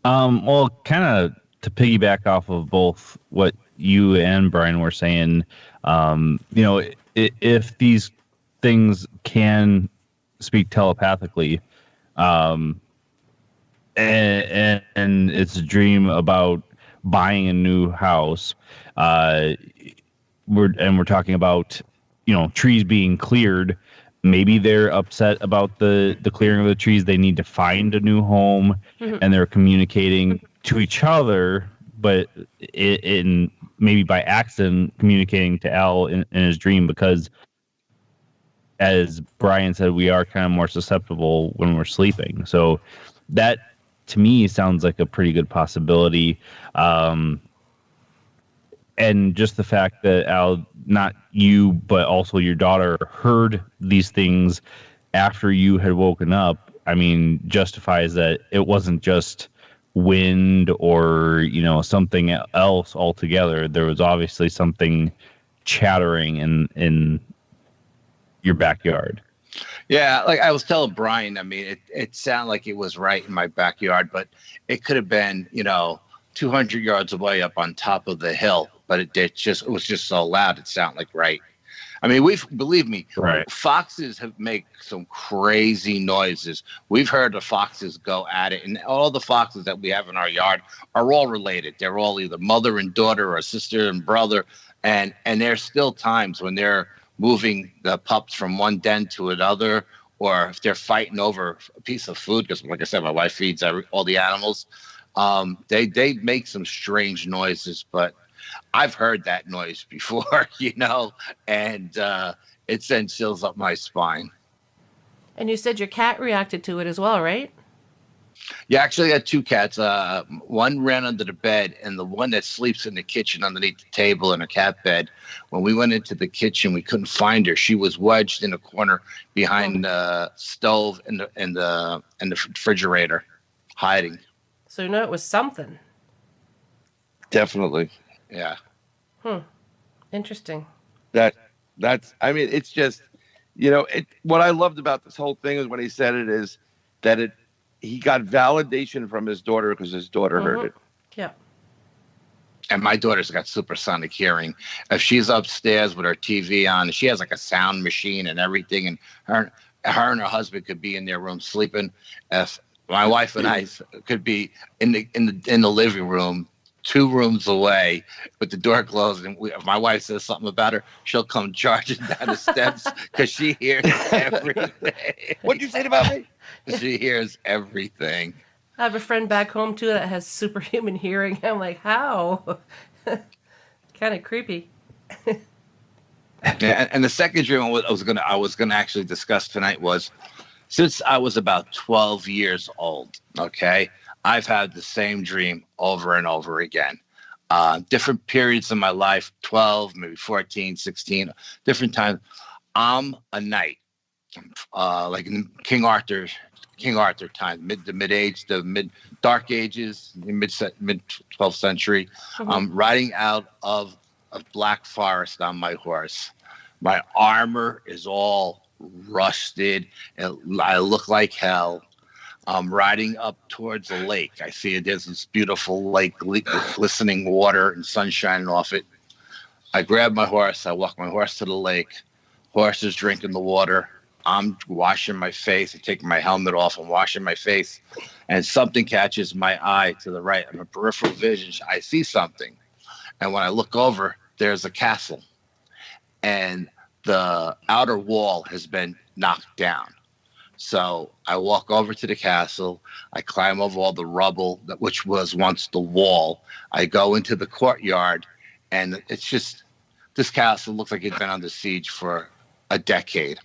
Well, kind of to piggyback off of both what you and Bryan were saying, if these things can speak telepathically, and it's a dream about buying a new house, we're talking about trees being cleared. maybe they're upset about the clearing of the trees. They need to find a new home, and they're communicating to each other, but in maybe by accident communicating to Al in his dream, because as Bryan said, we are kind of more susceptible when we're sleeping. So that to me sounds like a pretty good possibility. And just the fact that Al, not you, but also your daughter heard these things after you had woken up, I mean, justifies that it wasn't just wind or, you know, something else altogether. There was obviously something chattering in your backyard. Yeah, like I was telling Bryan, I mean, it sounded like it was right in my backyard, but it could have been, you know, 200 yards away up on top of the hill. But it was just so loud. It sounded like right. I mean, believe me, right. Foxes make some crazy noises. We've heard the foxes go at it, and all the foxes that we have in our yard are all related. They're all either mother and daughter or sister and brother, and there's still times when they're moving the pups from one den to another, or if they're fighting over a piece of food, because like I said, my wife feeds all the animals. They make some strange noises, but I've heard that noise before, you know, and it sends chills up my spine. And you said your cat reacted to it as well, right? Yeah, actually, I got two cats. One ran under the bed, and the one that sleeps in the kitchen underneath the table in a cat bed. When we went into the kitchen, we couldn't find her. She was wedged in a corner behind the stove and the refrigerator, hiding. So you know it was something. Definitely. Yeah. Interesting. That's. I mean, it's just, you know, what I loved about this whole thing is when he said it is that he got validation from his daughter because his daughter heard it. Yeah. And my daughter's got supersonic hearing. If she's upstairs with her TV on, she has like a sound machine and everything, and her and her husband could be in their room sleeping. If my wife and I could be in the living room, 2 rooms away, with the door closed, and if my wife says something about her, she'll come charging down the steps because she hears everything. What'd you say about me? She hears everything. I have a friend back home too that has superhuman hearing. I'm like, how? Kind of creepy. And the second dream I was gonna actually discuss tonight was, since I was about 12 years old, okay, I've had the same dream over and over again. Different periods of my life, 12, maybe 14, 16, different times. I'm a knight, like in King Arthur time, the mid Dark Ages, mid 12th century. I'm riding out of a black forest on my horse. My armor is all rusted, and I look like hell. I'm riding up towards a lake. I see there's this beautiful lake with glistening water and sun shining off it. I grab my horse. I walk my horse to the lake. Horse is drinking the water. I'm washing my face. I take my helmet off. I'm washing my face. And something catches my eye to the right. On a peripheral vision, I see something. And when I look over, there's a castle. And the outer wall has been knocked down. So I walk over to the castle. I climb over all the rubble, which was once the wall. I go into the courtyard, and it's just, this castle looks like it's been under siege for a decade.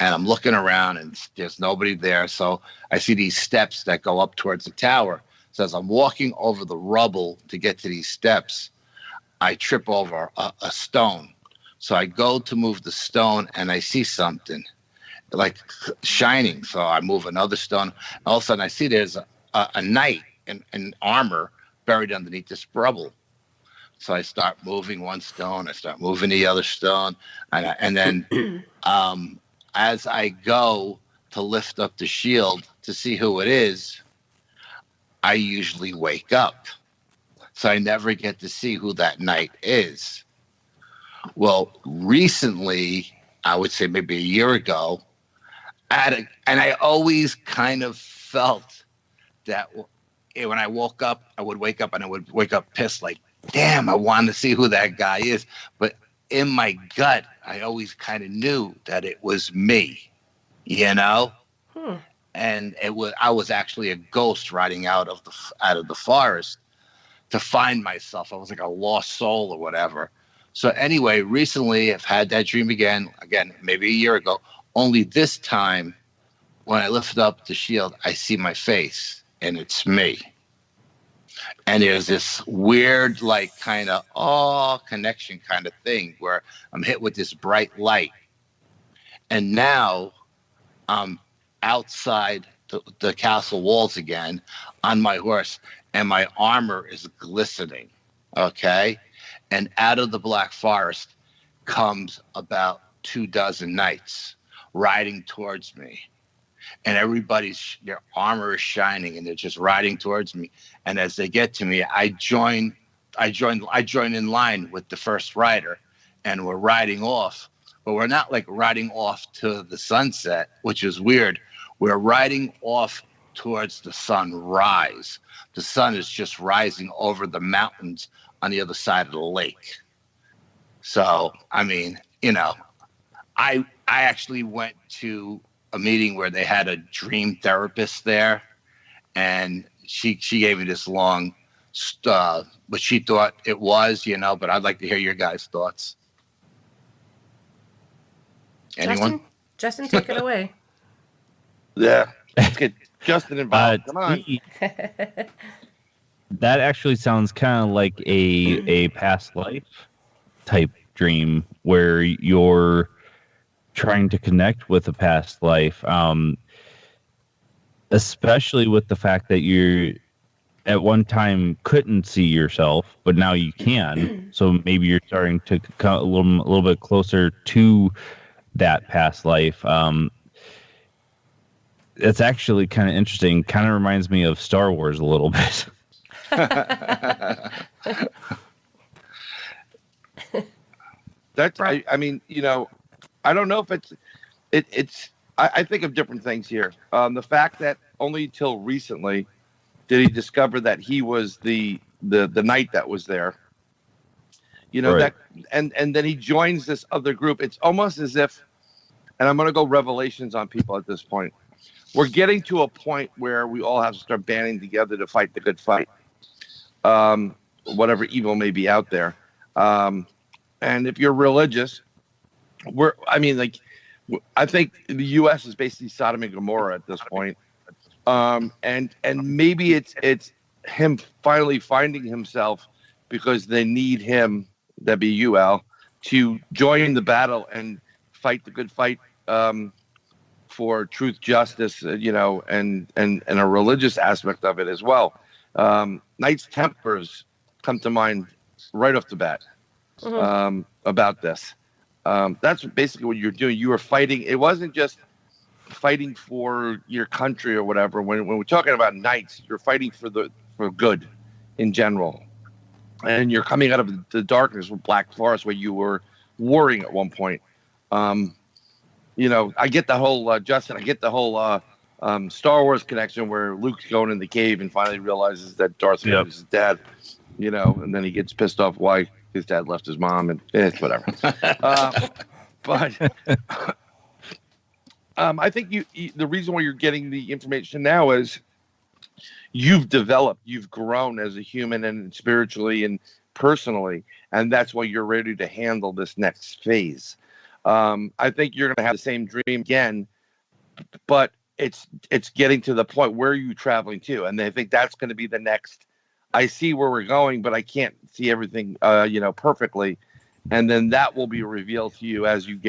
And I'm looking around, and there's nobody there. So I see these steps that go up towards the tower. So as I'm walking over the rubble to get to these steps, I trip over a stone. So I go to move the stone, and I see something like shining. So I move another stone. All of a sudden, I see there's a knight in armor buried underneath this rubble. So I start moving one stone. I start moving the other stone. And then as I go to lift up the shield to see who it is, I usually wake up. So I never get to see who that knight is. Well, recently, I would say maybe a year ago, and I always kind of felt that when I woke up, I would wake up and I would wake up pissed, like, damn, I wanted to see who that guy is. But in my gut, I always kind of knew that it was me, you know. And I was actually a ghost riding out of the forest to find myself. I was like a lost soul or whatever. So anyway, recently I've had that dream again, maybe a year ago. Only this time, when I lift up the shield, I see my face, and it's me. And there's this weird, like, kind of connection kind of thing where I'm hit with this bright light. And now I'm outside the castle walls again on my horse, and my armor is glistening. Okay. And out of the black forest comes about 24 knights riding towards me. And their armor is shining, and they're just riding towards me. And as they get to me, I join in line with the first rider, and we're riding off. But we're not like riding off to the sunset, which is weird. We're riding off towards the sunrise. The sun is just rising over the mountains on the other side of the lake. So, I mean, you know, I actually went to a meeting where they had a dream therapist there, and she gave me this long what she thought it was, you know, but I'd like to hear your guys' thoughts. Anyone? Justin, take it away. Yeah, let's get Justin involved. Come on. That actually sounds kind of like a past life type dream where you're trying to connect with a past life, especially with the fact that you at one time couldn't see yourself, but now you can. So maybe you're starting to come a little bit closer to that past life. It's actually kind of interesting. Kind of reminds me of Star Wars a little bit. That's I mean, you know, I don't know if it's I think of different things here. The fact that only till recently did he discover that he was the knight that was there. You know, right. And then he joins this other group. It's almost as if, and I'm going to go revelations on people at this point. We're getting to a point where we all have to start banding together to fight the good fight. Whatever evil may be out there. And if you're religious, I think the U.S. is basically Sodom and Gomorrah at this point. And maybe it's him finally finding himself because they need him, that'd be you, Al, to join the battle and fight the good fight for truth, justice, you know, and a religious aspect of it as well. Knights Templars come to mind right off the bat about this. That's basically what you're doing. You were fighting. It wasn't just fighting for your country or whatever. When we're talking about knights, you're fighting for good in general. And you're coming out of the darkness with Black Forest where you were warring at one point. You know, I get the whole, Justin, I get the whole Star Wars connection where Luke's going in the cave and finally realizes that Darth Vader is his dad, you know, and then he gets pissed off why his dad left his mom, and it's whatever. But I think the reason why you're getting the information now is you've developed, you've grown as a human and spiritually and personally, and that's why you're ready to handle this next phase. I think you're going to have the same dream again, but it's getting to the point where you're traveling to, and I think that's going to be the next. I see where we're going, but I can't see everything, you know, perfectly, and then that will be revealed to you as you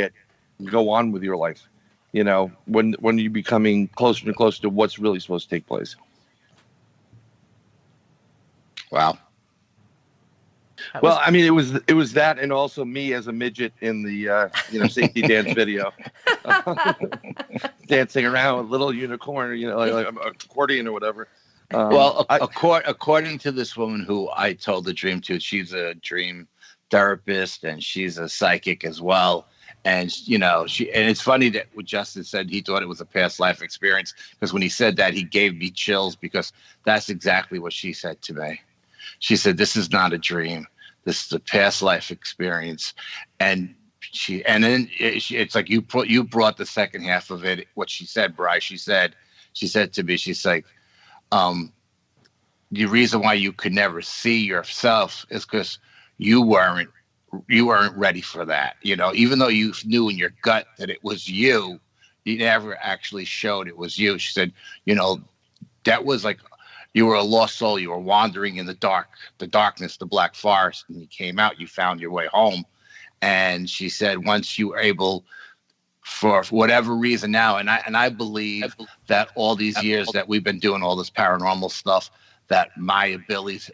go on with your life. You know, when you're becoming closer and closer to what's really supposed to take place. Wow. Well, I mean, it was that, and also me as a midget in the safety dance video, dancing around with little unicorn, you know, like an accordion or whatever. Well, according to this woman who I told the dream to, she's a dream therapist and she's a psychic as well. And, you know, and it's funny that what Justin said, he thought it was a past life experience, because when he said that, he gave me chills, because that's exactly what she said to me. She said, this is not a dream. This is a past life experience. And it's like you brought the second half of it. What she said, Bri, she said to me, she's like, the reason why you could never see yourself is because you weren't ready for that. Even though you knew in your gut that it was you never actually showed it was you. She said, that was like you were a lost soul. You were wandering in the darkness, the black forest, and you came out, you found your way home. And she said, once you were able, for whatever reason now, and I believe that all these years that we've been doing all this paranormal stuff, that my abilities,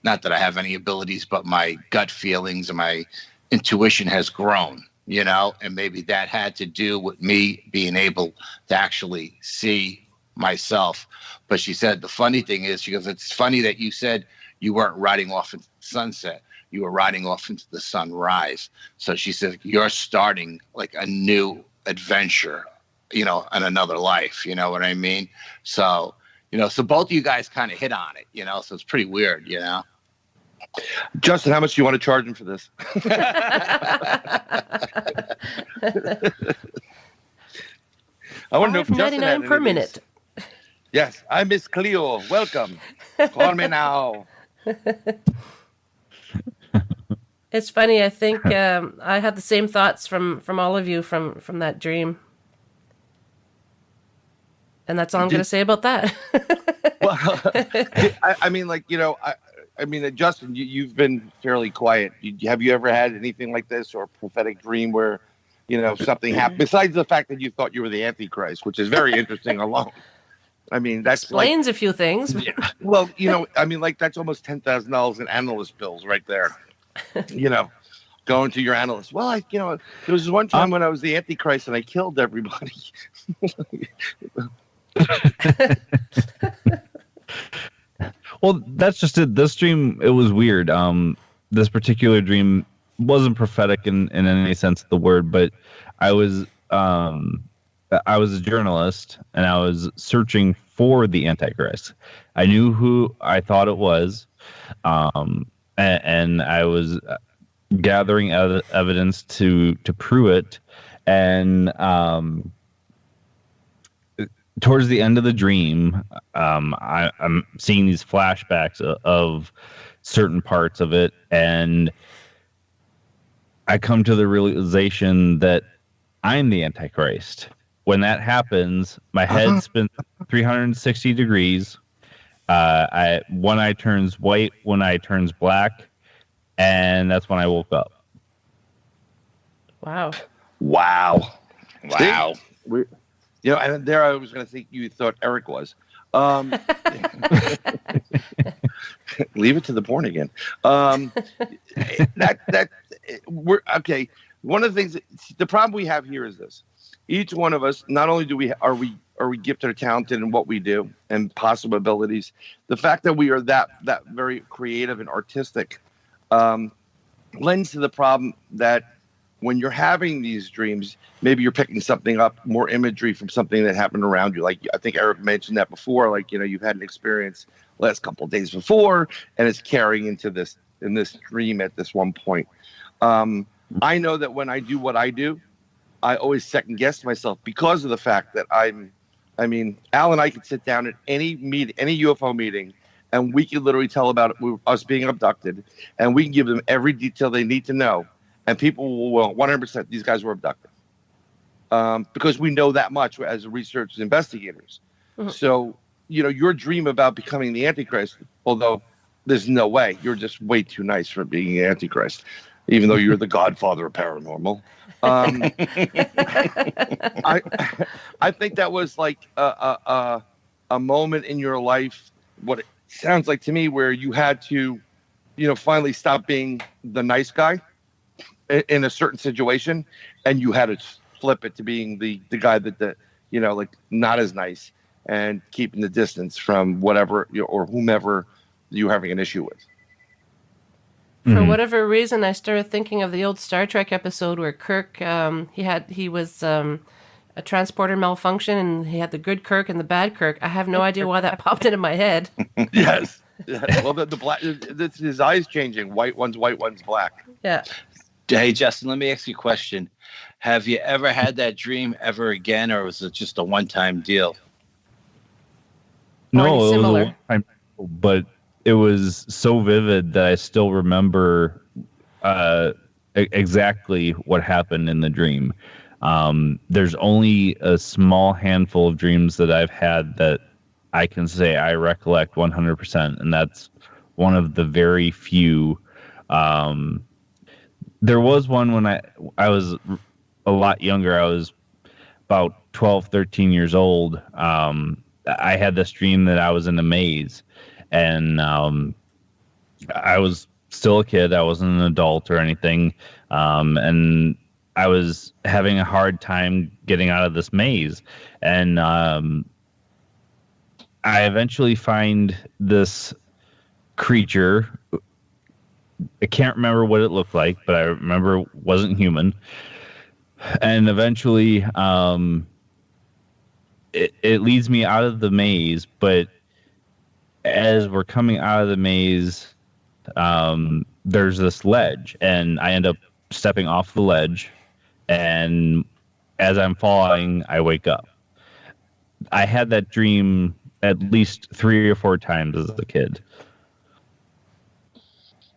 not that I have any abilities, but my gut feelings and my intuition has grown, and maybe that had to do with me being able to actually see myself. But she said, the funny thing is, she goes, it's funny that you said you weren't riding off into the sunset. You were riding off into the sunrise. So she said, you're starting like a new adventure, in another life. You know what I mean? So, so both of you guys kind of hit on it, so it's pretty weird, Justin, how much do you want to charge him for this? I want to know if Justin had $5.99 per minute. Yes, I'm Miss Cleo. Welcome. Call me now. It's funny. I think I had the same thoughts from all of you from that dream. And that's all I'm going to say about that. Well, I mean, Justin, you've been fairly quiet. Have you ever had anything like this or a prophetic dream where, something happened besides the fact that you thought you were the Antichrist, which is very interesting alone? I mean, that's explains a few things. Well, that's almost $10,000 in analyst bills right there. Going to your analyst. Well, there was one time when I was the Antichrist and I killed everybody. Well, that's just it. This dream, it was weird. This particular dream wasn't prophetic in any sense of the word, but I was a journalist and I was searching for the Antichrist. I knew who I thought it was, and I was gathering evidence to prove it. And towards the end of the dream, I'm seeing these flashbacks of certain parts of it, and I come to the realization that I'm the Antichrist. When that happens, my head spins 360 degrees. One eye turns white, one eye turns black, and that's when I woke up. Wow. And there I was going to think you thought Erik was. Leave it to the born again. We're okay. One of the things, the problem we have here is this: each one of us, not only are we gifted or talented in what we do and possible abilities, the fact that we are that very creative and artistic lends to the problem that when you're having these dreams, maybe you're picking something up, more imagery from something that happened around you. Like I think Erik mentioned that before, you've had an experience last couple of days before, and it's carrying into this dream at this one point. I know that when I do what I do, I always second guess myself because of the fact that Al and I could sit down at any meeting, any UFO meeting, and we could literally tell about us being abducted, and we can give them every detail they need to know. And people will 100%, these guys were abducted. Because we know that much as researchers, investigators. Mm-hmm. So, your dream about becoming the Antichrist, although there's no way, you're just way too nice for being the Antichrist, even though you're the godfather of paranormal. I think that was like a moment in your life, what it sounds like to me, where you had to, finally stop being the nice guy in a certain situation, and you had to flip it to being the guy that not as nice and keeping the distance from whatever or whomever you're having an issue with. For whatever reason, I started thinking of the old Star Trek episode where Kirk, he was a transporter malfunction, and he had the good Kirk and the bad Kirk. I have no idea why that popped into my head. Yes. Well, the black, his eyes changing. White one's black. Yeah. Hey, Justin, let me ask you a question. Have you ever had that dream ever again, or was it just a one-time deal? Or any No, it was a similar? one-time, but it was so vivid that I still remember exactly what happened in the dream. There's only a small handful of dreams that I've had that I can say I recollect 100%, and that's one of the very few. There was one when I was a lot younger. I was about 12, 13 years old. I had this dream that I was in a maze, and I was still a kid. I wasn't an adult or anything. And I was having a hard time getting out of this maze. And I eventually find this creature. I can't remember what it looked like, but I remember it wasn't human. And eventually, it leads me out of the maze. But as we're coming out of the maze, there's this ledge, and I end up stepping off the ledge. And as I'm falling, I wake up. I had that dream at least 3 or 4 times as a kid.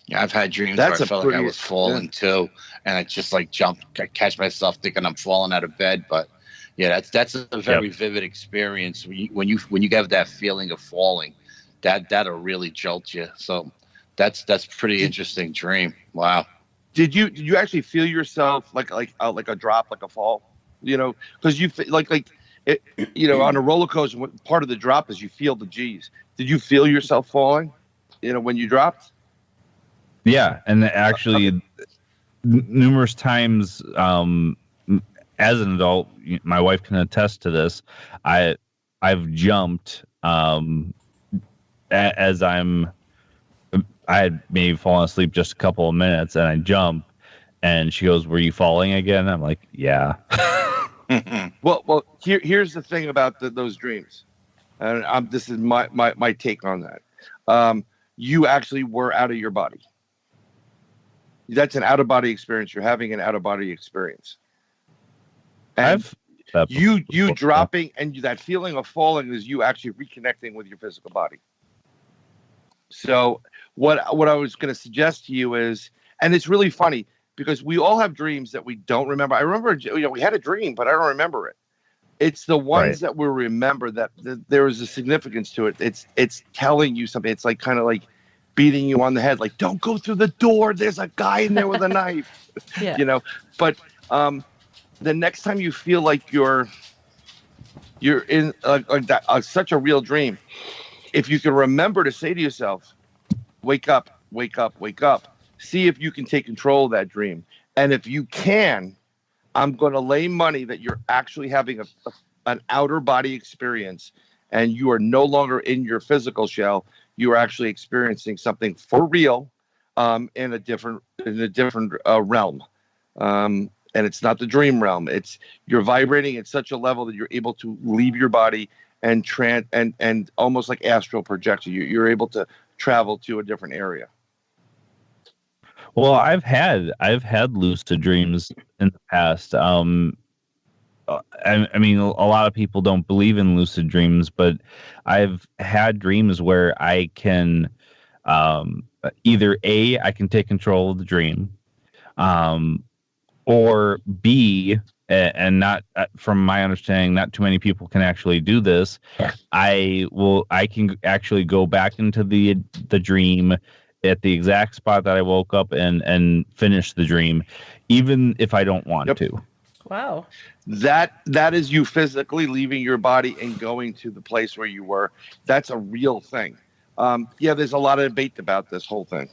Yeah, I've had dreams where I felt like I was falling too, and I just like jump, I catch myself thinking I'm falling out of bed. But yeah, that's a very vivid experience when you have that feeling of falling. That'll really jolt you. So that's pretty interesting dream. Wow. Did you actually feel yourself like a drop, like a fall? You know, because you like it, you know, on a roller coaster, part of the drop is you feel the G's. Did you feel yourself falling? You know, when you dropped? Yeah, and actually, numerous times as an adult, my wife can attest to this. I've jumped as I had maybe fallen asleep just a couple of minutes, and I jump, and she goes, "Were you falling again?" I'm like, "Yeah." Well, here's the thing about those dreams, and this is my take on that. You actually were out of your body. That's an out-of-body experience. You're having an out-of-body experience. And you dropping and that feeling of falling is you actually reconnecting with your physical body. So what I was going to suggest to you is, and it's really funny because we all have dreams that we don't remember. I remember, we had a dream, but I don't remember it. It's the ones that we remember that there is a significance to it. It's telling you something. It's like kind of like beating you on the head, like, don't go through the door. There's a guy in there with a knife, you know. But the next time you feel like you're in such a real dream, if you can remember to say to yourself, wake up, wake up, wake up. See if you can take control of that dream. And if you can, I'm going to lay money that you're actually having an outer body experience and you are no longer in your physical shell. You are actually experiencing something for real in a different realm. And it's not the dream realm. It's you're vibrating at such a level that you're able to leave your body and almost like astral projection. You're able to travel to a different area. Well, I've had lucid dreams in the past. I mean, a lot of people don't believe in lucid dreams, but I've had dreams where I can either A, I can take control of the dream, or B, and not from my understanding, not too many people can actually do this. I can actually go back into the dream at the exact spot that I woke up and finish the dream, even if I don't want to. Wow. That is you physically leaving your body and going to the place where you were. That's a real thing. There's a lot of debate about this whole thing.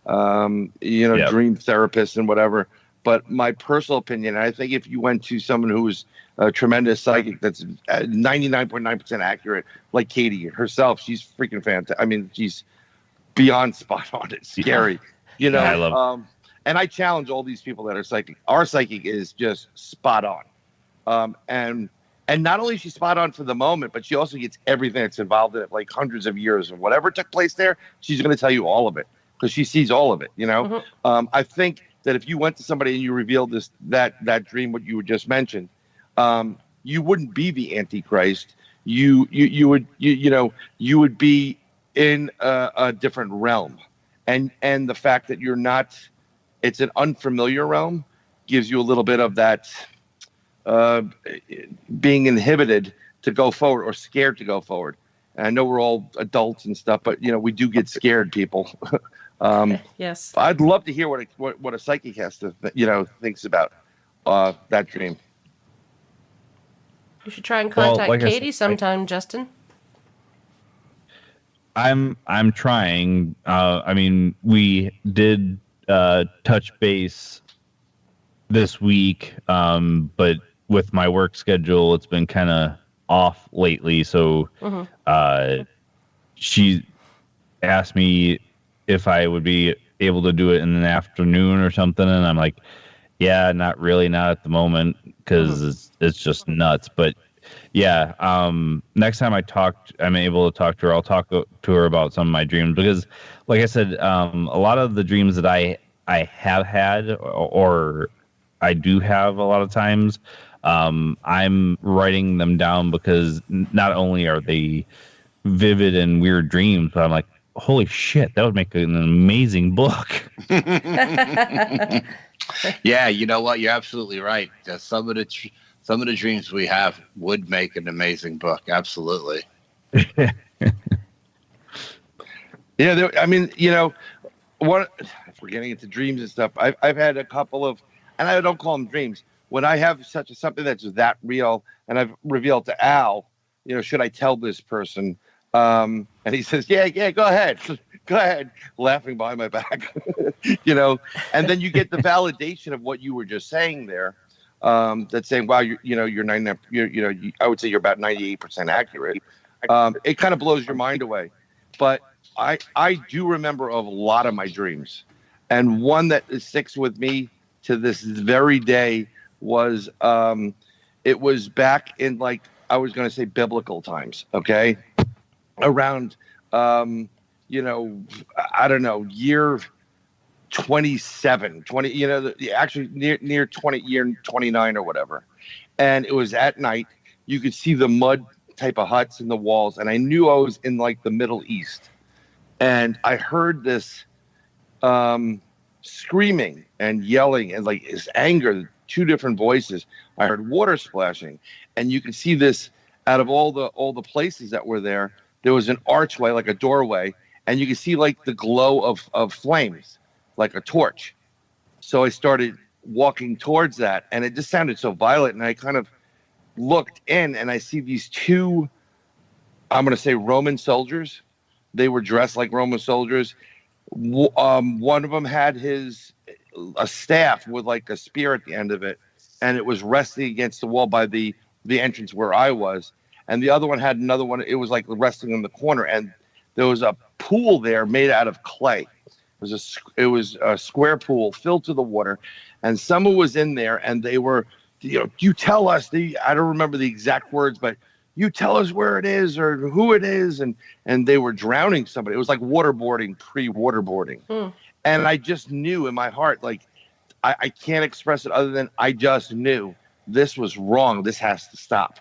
Dream therapists and whatever. But my personal opinion, I think if you went to someone who's a tremendous psychic that's 99.9% accurate, like Katie herself, she's freaking fantastic. I mean, she's beyond spot on. It's scary. I love and I challenge all these people that are psychic. Our psychic is just spot on. And not only is she spot on for the moment, but she also gets everything that's involved in it, like hundreds of years of whatever took place there. She's going to tell you all of it because she sees all of it, Mm-hmm. I think that if you went to somebody and you revealed that dream, what you just mentioned, you wouldn't be the Antichrist. You would be in a different realm, and the fact that you're not, it's an unfamiliar realm, gives you a little bit of that being inhibited to go forward or scared to go forward. And I know we're all adults and stuff, but we do get scared, people. Yes. I'd love to hear what a psychic has to thinks about that dream. You should try and contact like Katie sometime, Justin. I'm trying. I mean, we did touch base this week, but with my work schedule, it's been kind of off lately. So she asked me if I would be able to do it in the afternoon or something, and I'm like, yeah, not at the moment, because it's just nuts. But yeah, next time I'm able to talk to her, I'll talk to her about some of my dreams, because like I said, a lot of the dreams that I have had, or I do have a lot of times, I'm writing them down, because not only are they vivid and weird dreams, but I'm like, holy shit, that would make an amazing book. Yeah, you know what? You're absolutely right. Some of the dreams we have would make an amazing book. Absolutely. Yeah, I mean, if we're getting into dreams and stuff, I've had a couple of, and I don't call them dreams, when I have something that's that real, and I've revealed to Al, should I tell this person? And he says, yeah, go ahead, laughing behind my back, and then you get the validation of what you were just saying there. That's saying, wow, you're 99, I would say you're about 98% accurate. It kind of blows your mind away. But I do remember of a lot of my dreams, and one that sticks with me to this very day was, it was back in, like, I was going to say biblical times. Okay. Around, I don't know, year 27, 20, actually near 20, year 29 or whatever. And it was at night. You could see the mud type of huts in the walls. And I knew I was in, like, the Middle East. And I heard this screaming and yelling and, like, this anger, two different voices. I heard water splashing. And you could see this out of all the places that were there. There was an archway, like a doorway, and you could see, like, the glow of flames, like a torch. So I started walking towards that, and it just sounded so violent. And I kind of looked in, and I see these two, I'm going to say Roman soldiers. They were dressed like Roman soldiers. One of them had a staff with, like, a spear at the end of it, and it was resting against the wall by the entrance where I was. And the other one had another one. It was, like, resting in the corner, and there was a pool there made out of clay. It was a square pool filled to the water, and someone was in there, and they were, you tell us I don't remember the exact words, but you tell us where it is or who it is, and they were drowning somebody. It was like waterboarding, pre-waterboarding, and I just knew in my heart, like, I can't express it other than I just knew this was wrong. This has to stop.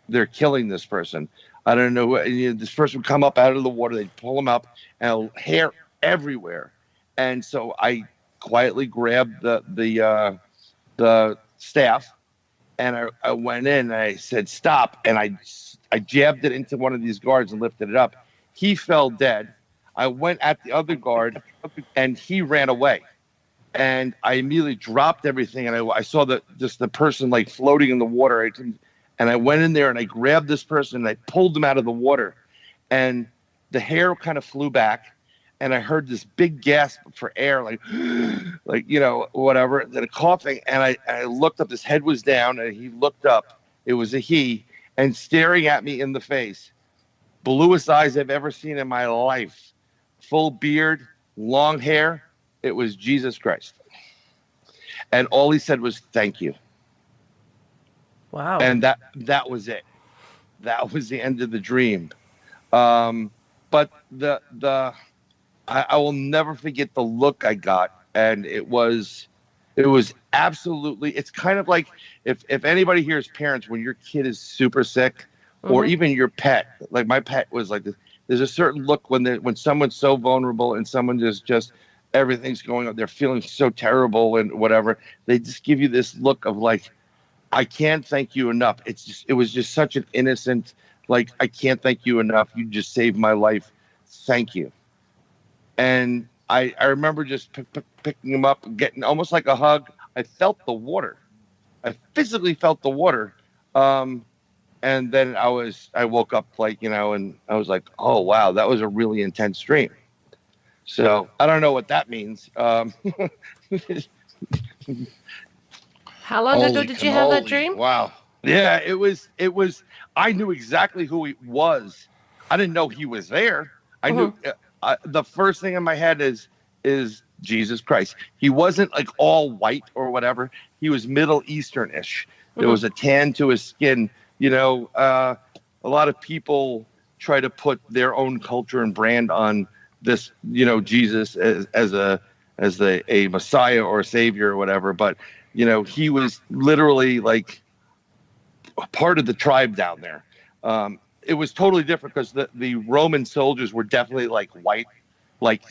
They're killing this person. I don't know. This person would come up out of the water. They'd pull him up, and hair everywhere. And so I quietly grabbed the staff, and I went in, and I said, stop. And I jabbed it into one of these guards and lifted it up. He fell dead. I went at the other guard, and he ran away. And I immediately dropped everything, and I saw the person, like, floating in the water. And I went in there, and I grabbed this person, and I pulled them out of the water. And the hair kind of flew back, and I heard this big gasp for air, like whatever, then a coughing. And I looked up, his head was down, and he looked up. It was a he, and staring at me in the face, bluest eyes I've ever seen in my life, full beard, long hair. It was Jesus Christ. And all he said was, thank you. Wow. And that was it. That was the end of the dream. But I will never forget the look I got. And it was It was absolutely, it's kind of like if anybody here is parents, when your kid is super sick, or even your pet, like my pet was like this, there's a certain look when someone's so vulnerable and someone just everything's going on, they're feeling so terrible and whatever, they just give you this look of like, I can't thank you enough. It was just such an innocent, like, I can't thank you enough. You just saved my life. Thank you. And I remember just picking him up, getting almost like a hug. I felt the water. I physically felt the water. And then I woke up, like, and I was like, oh, wow, that was a really intense dream. So I don't know what that means. How long ago did you have that dream? Wow. Yeah, it was, I knew exactly who he was. I didn't know he was there. I knew the first thing in my head is Jesus Christ. He wasn't like all white or whatever. He was Middle Eastern-ish. There was a tan to his skin. A lot of people try to put their own culture and brand on this, Jesus as a Messiah or a savior or whatever. But, he was literally like a part of the tribe down there. It was totally different because the Roman soldiers were definitely like white, like,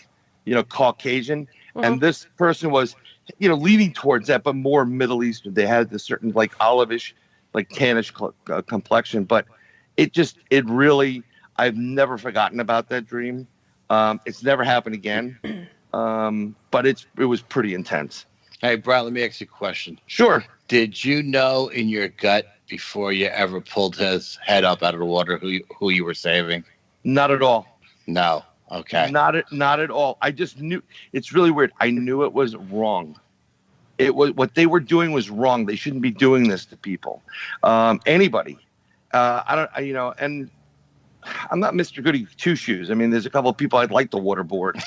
Caucasian. And this person was, leaning towards that, but more Middle Eastern. They had this certain like olivish, like tannish complexion. But it really, I've never forgotten about that dream. It's never happened again. But it was pretty intense. Hey, Bryan, let me ask you a question. Sure. Did you know in your gut before you ever pulled his head up out of the water who you were saving? Not at all. No. Okay. Not at all. I just knew. It's really weird. I knew it was wrong. It was what they were doing was wrong. They shouldn't be doing this to people. Anybody. I don't. And I'm not Mr. Goody Two Shoes. I mean, there's a couple of people I'd like to waterboard.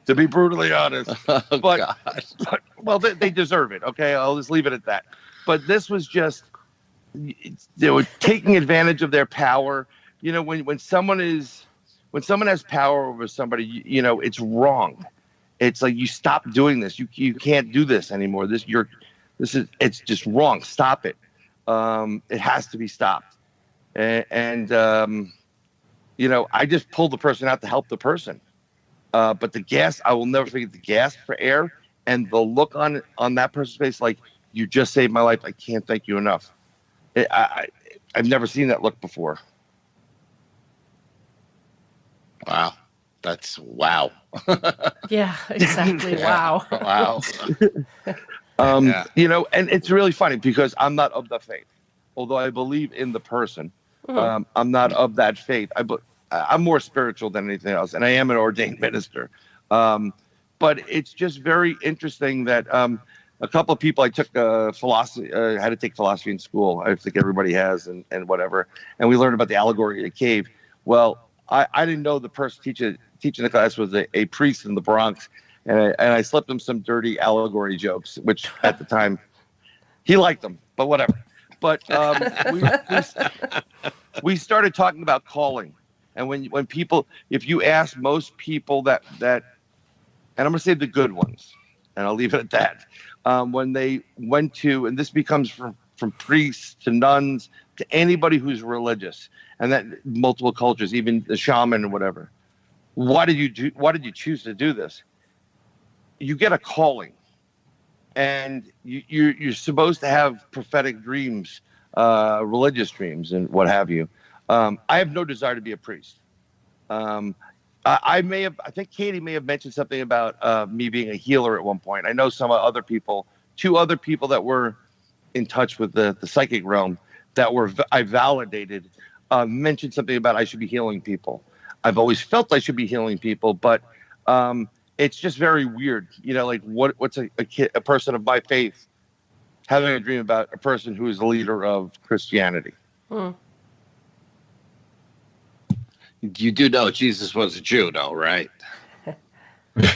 To be brutally honest. But they deserve it. Okay, I'll just leave it at that. But this was just, they were taking advantage of their power. When someone has power over somebody, it's wrong. It's like, you stop doing this. You can't do this anymore. It's just wrong. Stop it. It has to be stopped. And I just pulled the person out to help the person. But the gasp, I will never forget the gasp for air and the look on that person's face, like, you just saved my life. I can't thank you enough. I've never seen that look before. Wow. That's wow. Yeah, exactly. Yeah. Wow. Wow. And it's really funny because I'm not of the faith. Although I believe in the person, I'm not of that faith. I'm more spiritual than anything else, and I am an ordained minister. But it's just very interesting that a couple of people, I took philosophy, had to take philosophy in school. I think everybody has, and whatever. And we learned about the allegory of the cave. Well, I didn't know the person teaching the class was a priest in the Bronx, and I slipped him some dirty allegory jokes, which at the time he liked them, but whatever. But we started talking about calling, and when people, if you ask most people that, and I'm going to say the good ones, and I'll leave it at that, when they went to, and this becomes from priests to nuns to anybody who's religious, and that multiple cultures, even the shaman and whatever. Why did you choose to do this? You get a calling. And you're supposed to have prophetic dreams, religious dreams, and what have you. I have no desire to be a priest. I think Katie may have mentioned something about me being a healer at one point. I know some other people, two other people that were in touch with the psychic realm that I validated, mentioned something about I should be healing people. I've always felt I should be healing people, but it's just very weird, like what's a person of my faith having a dream about a person who is the leader of Christianity. You do know Jesus was a Jew, though, right?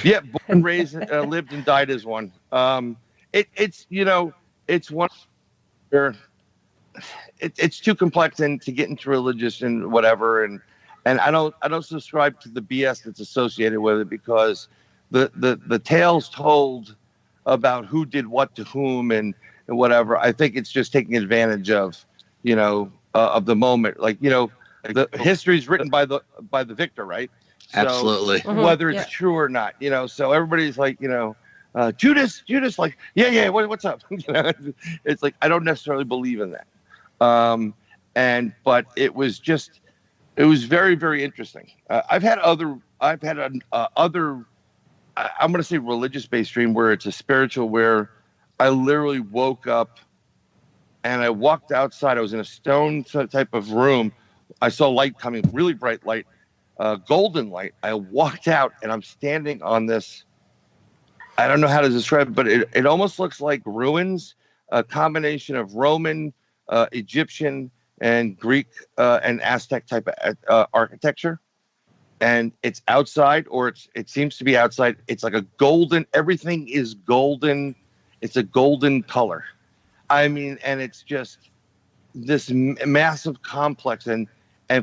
Yeah, born, raised, lived, and died as one. It's one where it's too complex and to get into religious and whatever, and I don't subscribe to the BS that's associated with it because the tales told about who did what to whom and whatever. I think it's just taking advantage of, of the moment. Like, the history is written by the victor, right? So Absolutely. whether it's true or not, so everybody's like, Judas, like, yeah, what's up? It's like, I don't necessarily believe in that. But it was very, very interesting. I've had other, I'm going to say religious-based dream where it's a spiritual, where I literally woke up and I walked outside. I was in a stone type of room. I saw light coming, really bright light, golden light. I walked out and I'm standing on this, I don't know how to describe it, but it almost looks like ruins, a combination of Roman, Egyptian, and Greek and Aztec type of architecture. And it's outside, or it seems to be outside. It's like a golden, everything is golden. It's a golden color. I mean, and it's just this massive complex. And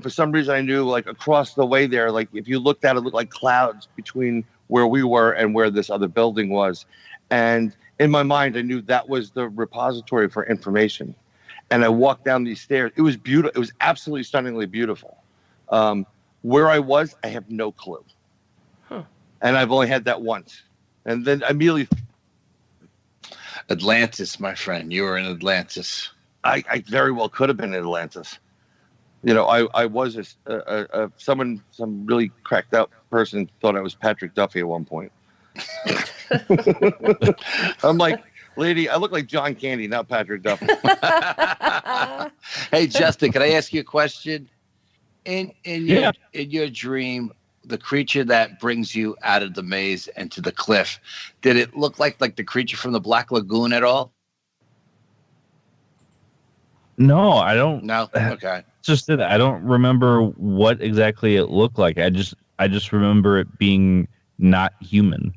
for some reason I knew, like, across the way there, like if you looked at it, it looked like clouds between where we were and where this other building was. And in my mind, I knew that was the repository for information. And I walked down these stairs. It was beautiful. It was absolutely stunningly beautiful. Where I was, I have no clue. And I've only had that once. And then immediately... Atlantis, my friend. You were in Atlantis. I very well could have been in Atlantis. I was some really cracked out person thought I was Patrick Duffy at one point. I'm like, lady, I look like John Candy, not Patrick Duffy. Hey, Justin, can I ask you a question? In your dream, the creature that brings you out of the maze and to the cliff, did it look like the creature from the Black Lagoon at all? No, I don't. No? Okay. Just that I don't remember what exactly it looked like. I just remember it being not human.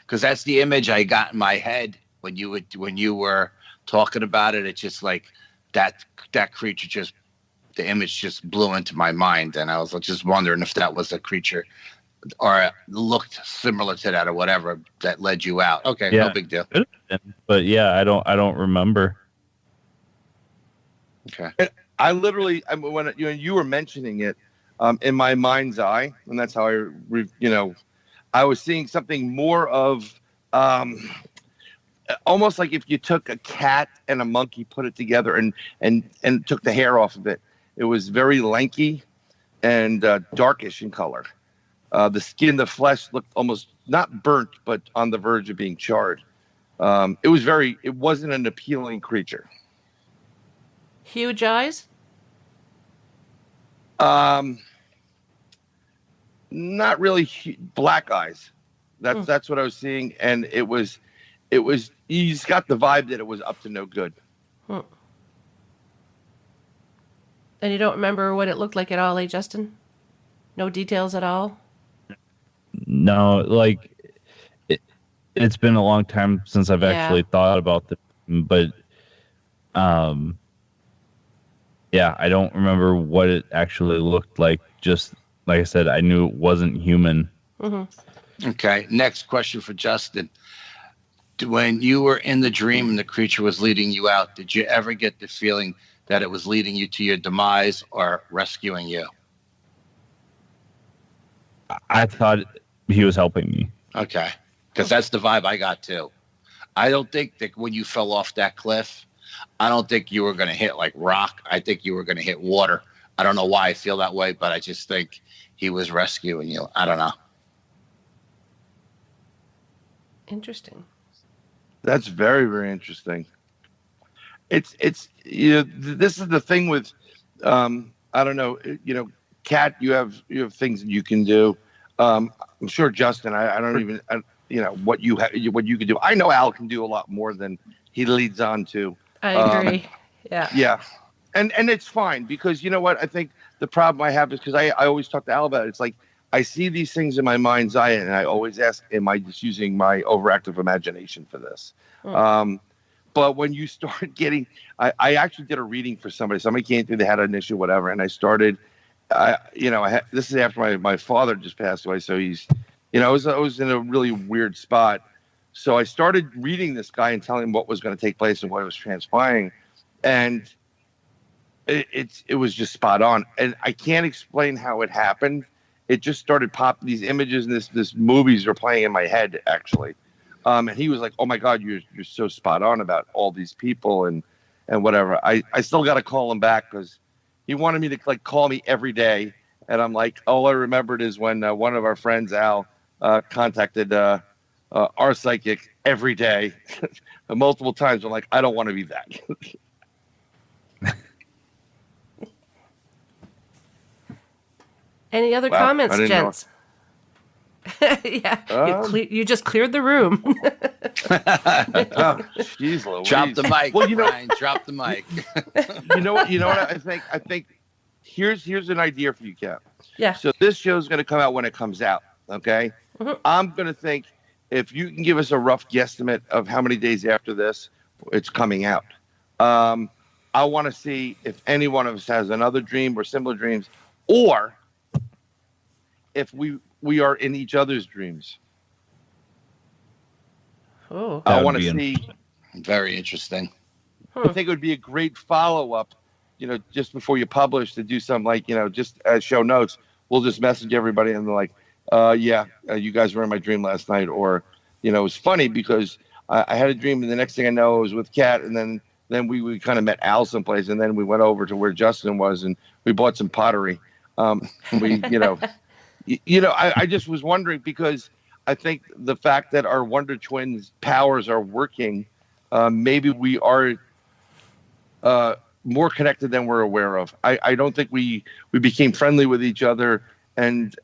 Because that's the image I got in my head when you were talking about it. It's just like that creature the image just blew into my mind, and I was just wondering if that was a creature or looked similar to that or whatever that led you out. Okay, yeah, no big deal. But yeah, I don't remember. Okay. When you were mentioning it, in my mind's eye, and that's how I was seeing something more of almost like if you took a cat and a monkey, put it together, and took the hair off of it. It was very lanky and darkish in color. The skin, the flesh looked almost not burnt, but on the verge of being charred. It wasn't an appealing creature. Huge eyes? Not really black eyes. That's what I was seeing. And it was, you just got the vibe that it was up to no good. And you don't remember what it looked like at all, eh, Justin? No details at all? No, like it's been a long time since I've actually thought about this, but yeah, I don't remember what it actually looked like. Just like I said, I knew it wasn't human. Mm-hmm. Okay, next question for Justin. When you were in the dream and the creature was leading you out, did you ever get the feeling that it was leading you to your demise or rescuing you? I thought he was helping me. Okay, because that's the vibe I got too. I don't think that when you fell off that cliff, I don't think you were going to hit like rock. I think you were going to hit water. I don't know why I feel that way, but I just think he was rescuing you. I don't know. Interesting. That's very, very interesting. It's this is the thing with I don't know, Kat, you have things that you can do. I'm sure Justin, I don't even what you can do. I know Al can do a lot more than he leads on to. I agree. Yeah. And it's fine, because you know what? I think the problem I have is because I always talk to Al about it. It's like I see these things in my mind's eye, and I always ask, am I just using my overactive imagination for this? But when you start getting, I actually did a reading for somebody. Somebody came through, they had an issue, whatever, and I started, this is after my father just passed away, so he's, I was in a really weird spot. So I started reading this guy and telling him what was going to take place and what was transpiring. And it was just spot on. And I can't explain how it happened. It just started popping. These images and this movies are playing in my head, actually. And he was like, "Oh my God, you're so spot on about all these people and whatever." I still got to call him back because he wanted me to like call me every day. And I'm like, all I remembered is when one of our friends, Al, contacted our psychic every day, multiple times. I'm like, I don't want to be that. Any other comments, gents? Yeah, you just cleared the room. Jeez Louise. Drop the mic, Bryan. Drop the mic. You know what I think? I think here's an idea for you, Cap. Yeah. So this show's going to come out when it comes out, okay? Mm-hmm. I'm going to think if you can give us a rough guesstimate of how many days after this it's coming out. I want to see if any one of us has another dream or similar dreams, or if we are in each other's dreams. Oh, I want to see. Very interesting. I think it would be a great follow-up, just before you publish, to do some just as show notes. We'll just message everybody and they're like, you guys were in my dream last night. Or, it was funny because I had a dream and the next thing I know I was with Kat, and then we kind of met Al someplace, and then we went over to where Justin was and we bought some pottery. I just was wondering, because I think the fact that our Wonder Twins powers are working, maybe we are more connected than we're aware of. I don't think we became friendly with each other and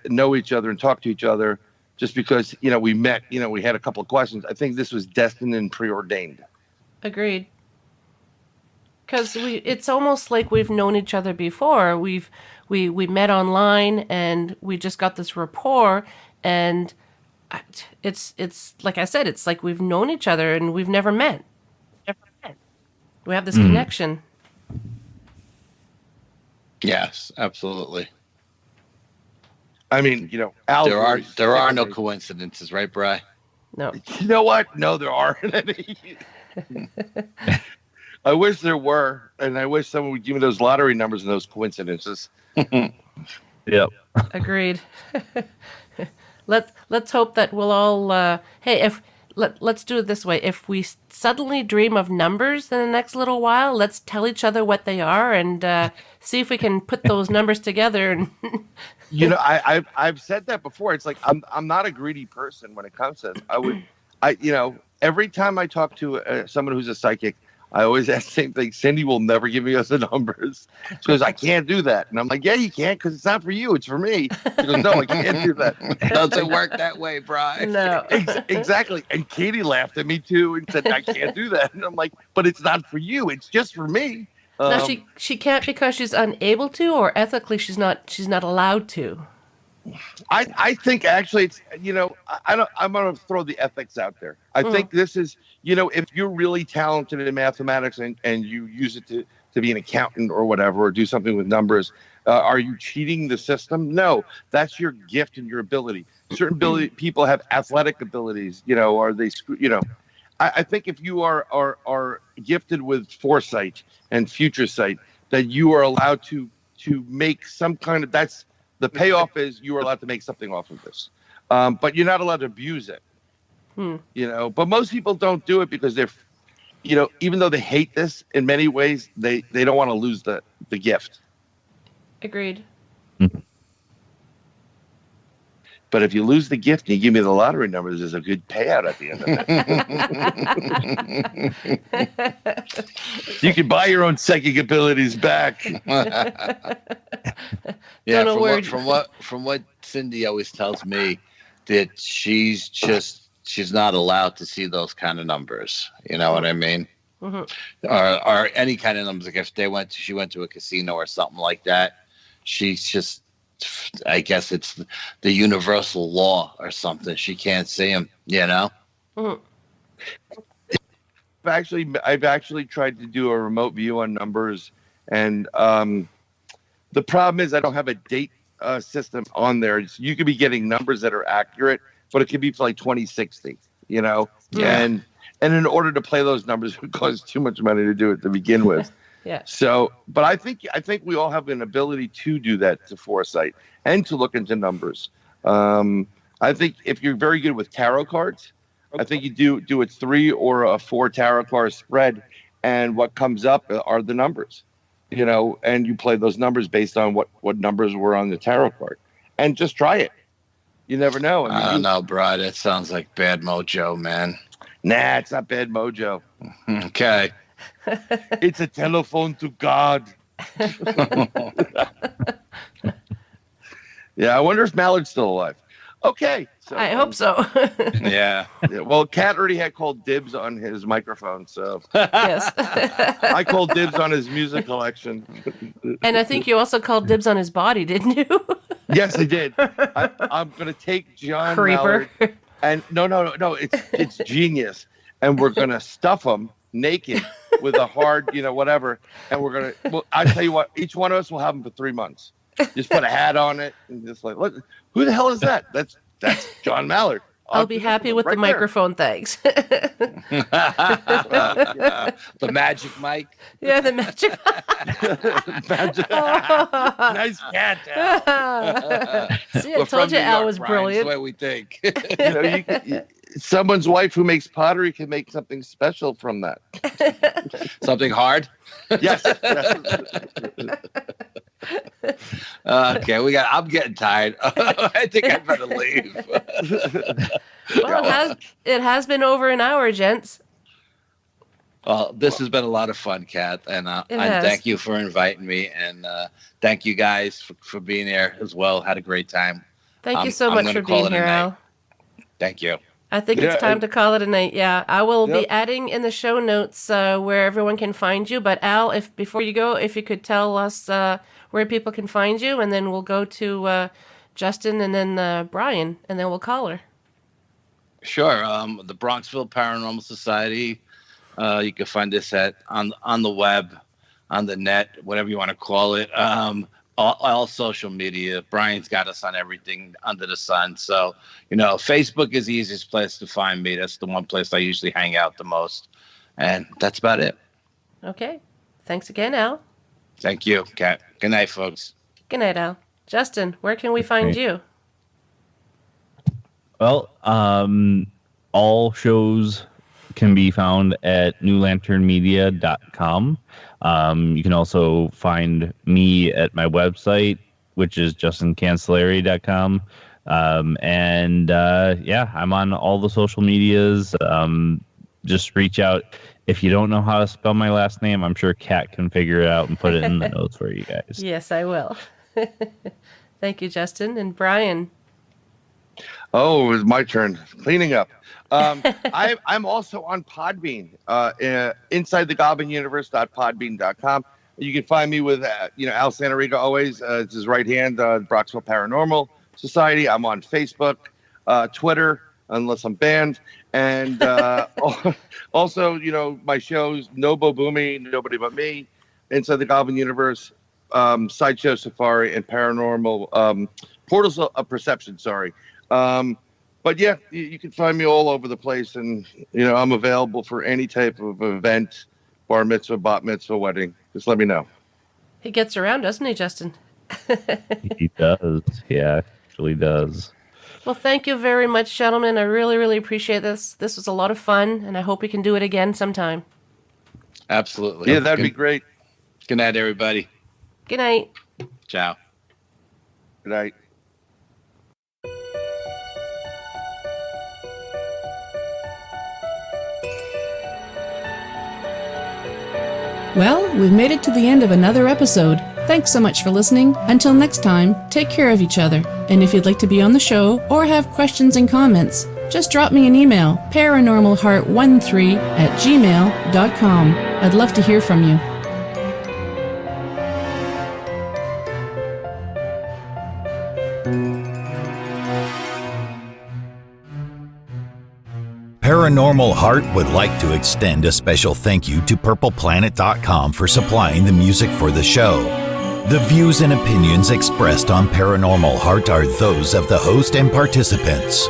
know each other and talk to each other just because, we met, we had a couple of questions. I think this was destined and preordained. Agreed. Because it's almost like we've known each other before. We met online and we just got this rapport, and it's like I said, it's like we've known each other and we've never met. We have this connection. Yes, absolutely. I mean, Al, there are no coincidences, right, Bryan? No. You know what? No, there aren't any. I wish there were, and I wish someone would give me those lottery numbers and those coincidences. Yep. Agreed. Let's hope that we'll all. Let's do it this way. If we suddenly dream of numbers in the next little while, let's tell each other what they are and see if we can put those numbers together. And I've said that before. It's like I'm not a greedy person when it comes to this. Every time I talk to someone who's a psychic, I always ask the same thing. Cindy will never give me us the numbers. She goes, "I can't do that." And I'm like, "Yeah, you can, because it's not for you. It's for me." She goes, "No, I can't do that." Doesn't work that way, Bryan. No. Exactly. And Katie laughed at me too and said, "I can't do that." And I'm like, "But it's not for you. It's just for me." Now she can't because she's unable to, or ethically she's not allowed to. I think actually it's I'm going to throw the ethics out there. I think this is if you're really talented in mathematics and you use it to be an accountant or whatever, or do something with numbers, are you cheating the system? No, that's your gift and your ability. Certain people have athletic abilities, are they I think if you are gifted with foresight and future sight, that you are allowed to make some kind of, that's the payoff is you are allowed to make something off of this, but you're not allowed to abuse it. But most people don't do it because they're, even though they hate this in many ways, they don't want to lose the gift. Agreed. But if you lose the gift and you give me the lottery numbers, there's a good payout at the end of it. You can buy your own psychic abilities back. Yeah, from what Cindy always tells me, that she's not allowed to see those kind of numbers. You know what I mean? Mm-hmm. Or any kind of numbers. Like if she went to a casino or something like that, she's just, I guess it's the universal law or something. She can't see them, Mm-hmm. I've actually tried to do a remote view on numbers, and the problem is I don't have a date system on there. You could be getting numbers that are accurate, but it could be for like 2060, you know? Yeah. And in order to play those numbers, it would cost too much money to do it to begin with. Yeah. So, but I think we all have an ability to do that, to foresight and to look into numbers. I think if you're very good with tarot cards, I think you do a 3 or a 4 tarot card spread, and what comes up are the numbers, you know, and you play those numbers based on what numbers were on the tarot card, and just try it. You never know. I don't know, bro. That sounds like bad mojo, man. Nah, it's not bad mojo. Okay. It's a telephone to God. Yeah, I wonder if Mallard's still alive. Okay. So, I hope so. Yeah. Well, Kat already had called dibs on his microphone, so Yes. I called dibs on his music collection. And I think you also called dibs on his body, didn't you? Yes, I did. I'm going to take Jon Creeper. Mallard, and no, it's genius, and we're going to stuff him naked with a hard, you know, whatever, and we're going to. Well, I tell you what, each one of us will have him for 3 months. Just put a hat on it and just like, look, who the hell is that? That's Jon Mallard. I'll be happy with the microphone, thanks. The magic mic. Yeah, the magic. Magic. Nice cat. Al. See, I told you Al was brilliant. That's what we think. You know, someone's wife who makes pottery can make something special from that. Something hard. Yes. Okay, I'm getting tired. I think I better leave. Well, it has been over an hour, gents. Well, this has been a lot of fun, Kat, and thank you for inviting me, and thank you guys for being here as well. Had a great time. Thank you so much for being here, Al. Thank you. I think it's time to call it a night. Yeah, I will be adding in the show notes where everyone can find you. But Al, before you go, if you could tell us where people can find you, and then we'll go to Justin and then Bryan, and then we'll call her. Sure. The Bronxville Paranormal Society. You can find this on the web, on the net, whatever you want to call it. All social media. Bryan's got us on everything under the sun. So, you know, Facebook is the easiest place to find me. That's the one place I usually hang out the most. And that's about it. Okay. Thanks again, Al. Thank you, Kat. Good night, folks. Good night, Al. Justin, where can we find you? Well, all shows can be found at newlanternmedia.com. You can also find me at my website, which is justincancilliere.com. I'm on all the social medias. Just reach out. If you don't know how to spell my last name, I'm sure Kat can figure it out and put it in the notes for you guys. Yes, I will. Thank you, Justin. And Bryan. Oh, it's my turn. Cleaning up. I'm also on Podbean, InsideTheGoblinUniverse.podbean.com. You can find me with, Al Santariga always. It's his right hand, Bronxville Paranormal Society. I'm on Facebook, Twitter, unless I'm banned. And also, my shows, Nobo Boomy, Nobody But Me, Inside the Goblin Universe, Sideshow Safari, and Paranormal, Portals of Perception, sorry. But yeah, you can find me all over the place, and I'm available for any type of event, bar mitzvah, bat mitzvah, wedding. Just let me know. He gets around, doesn't he, Justin? He does. Yeah, actually does. Well, thank you very much, gentlemen. I really, really appreciate this. This was a lot of fun, and I hope we can do it again sometime. Absolutely. Yeah, that'd be great. Good night, everybody. Good night. Ciao. Good night. Well, we've made it to the end of another episode. Thanks so much for listening. Until next time, take care of each other. And if you'd like to be on the show or have questions and comments, just drop me an email, paranormalheart13@gmail.com. I'd love to hear from you. Paranormal Heart would like to extend a special thank you to PurplePlanet.com for supplying the music for the show. The views and opinions expressed on Paranormal Heart are those of the host and participants.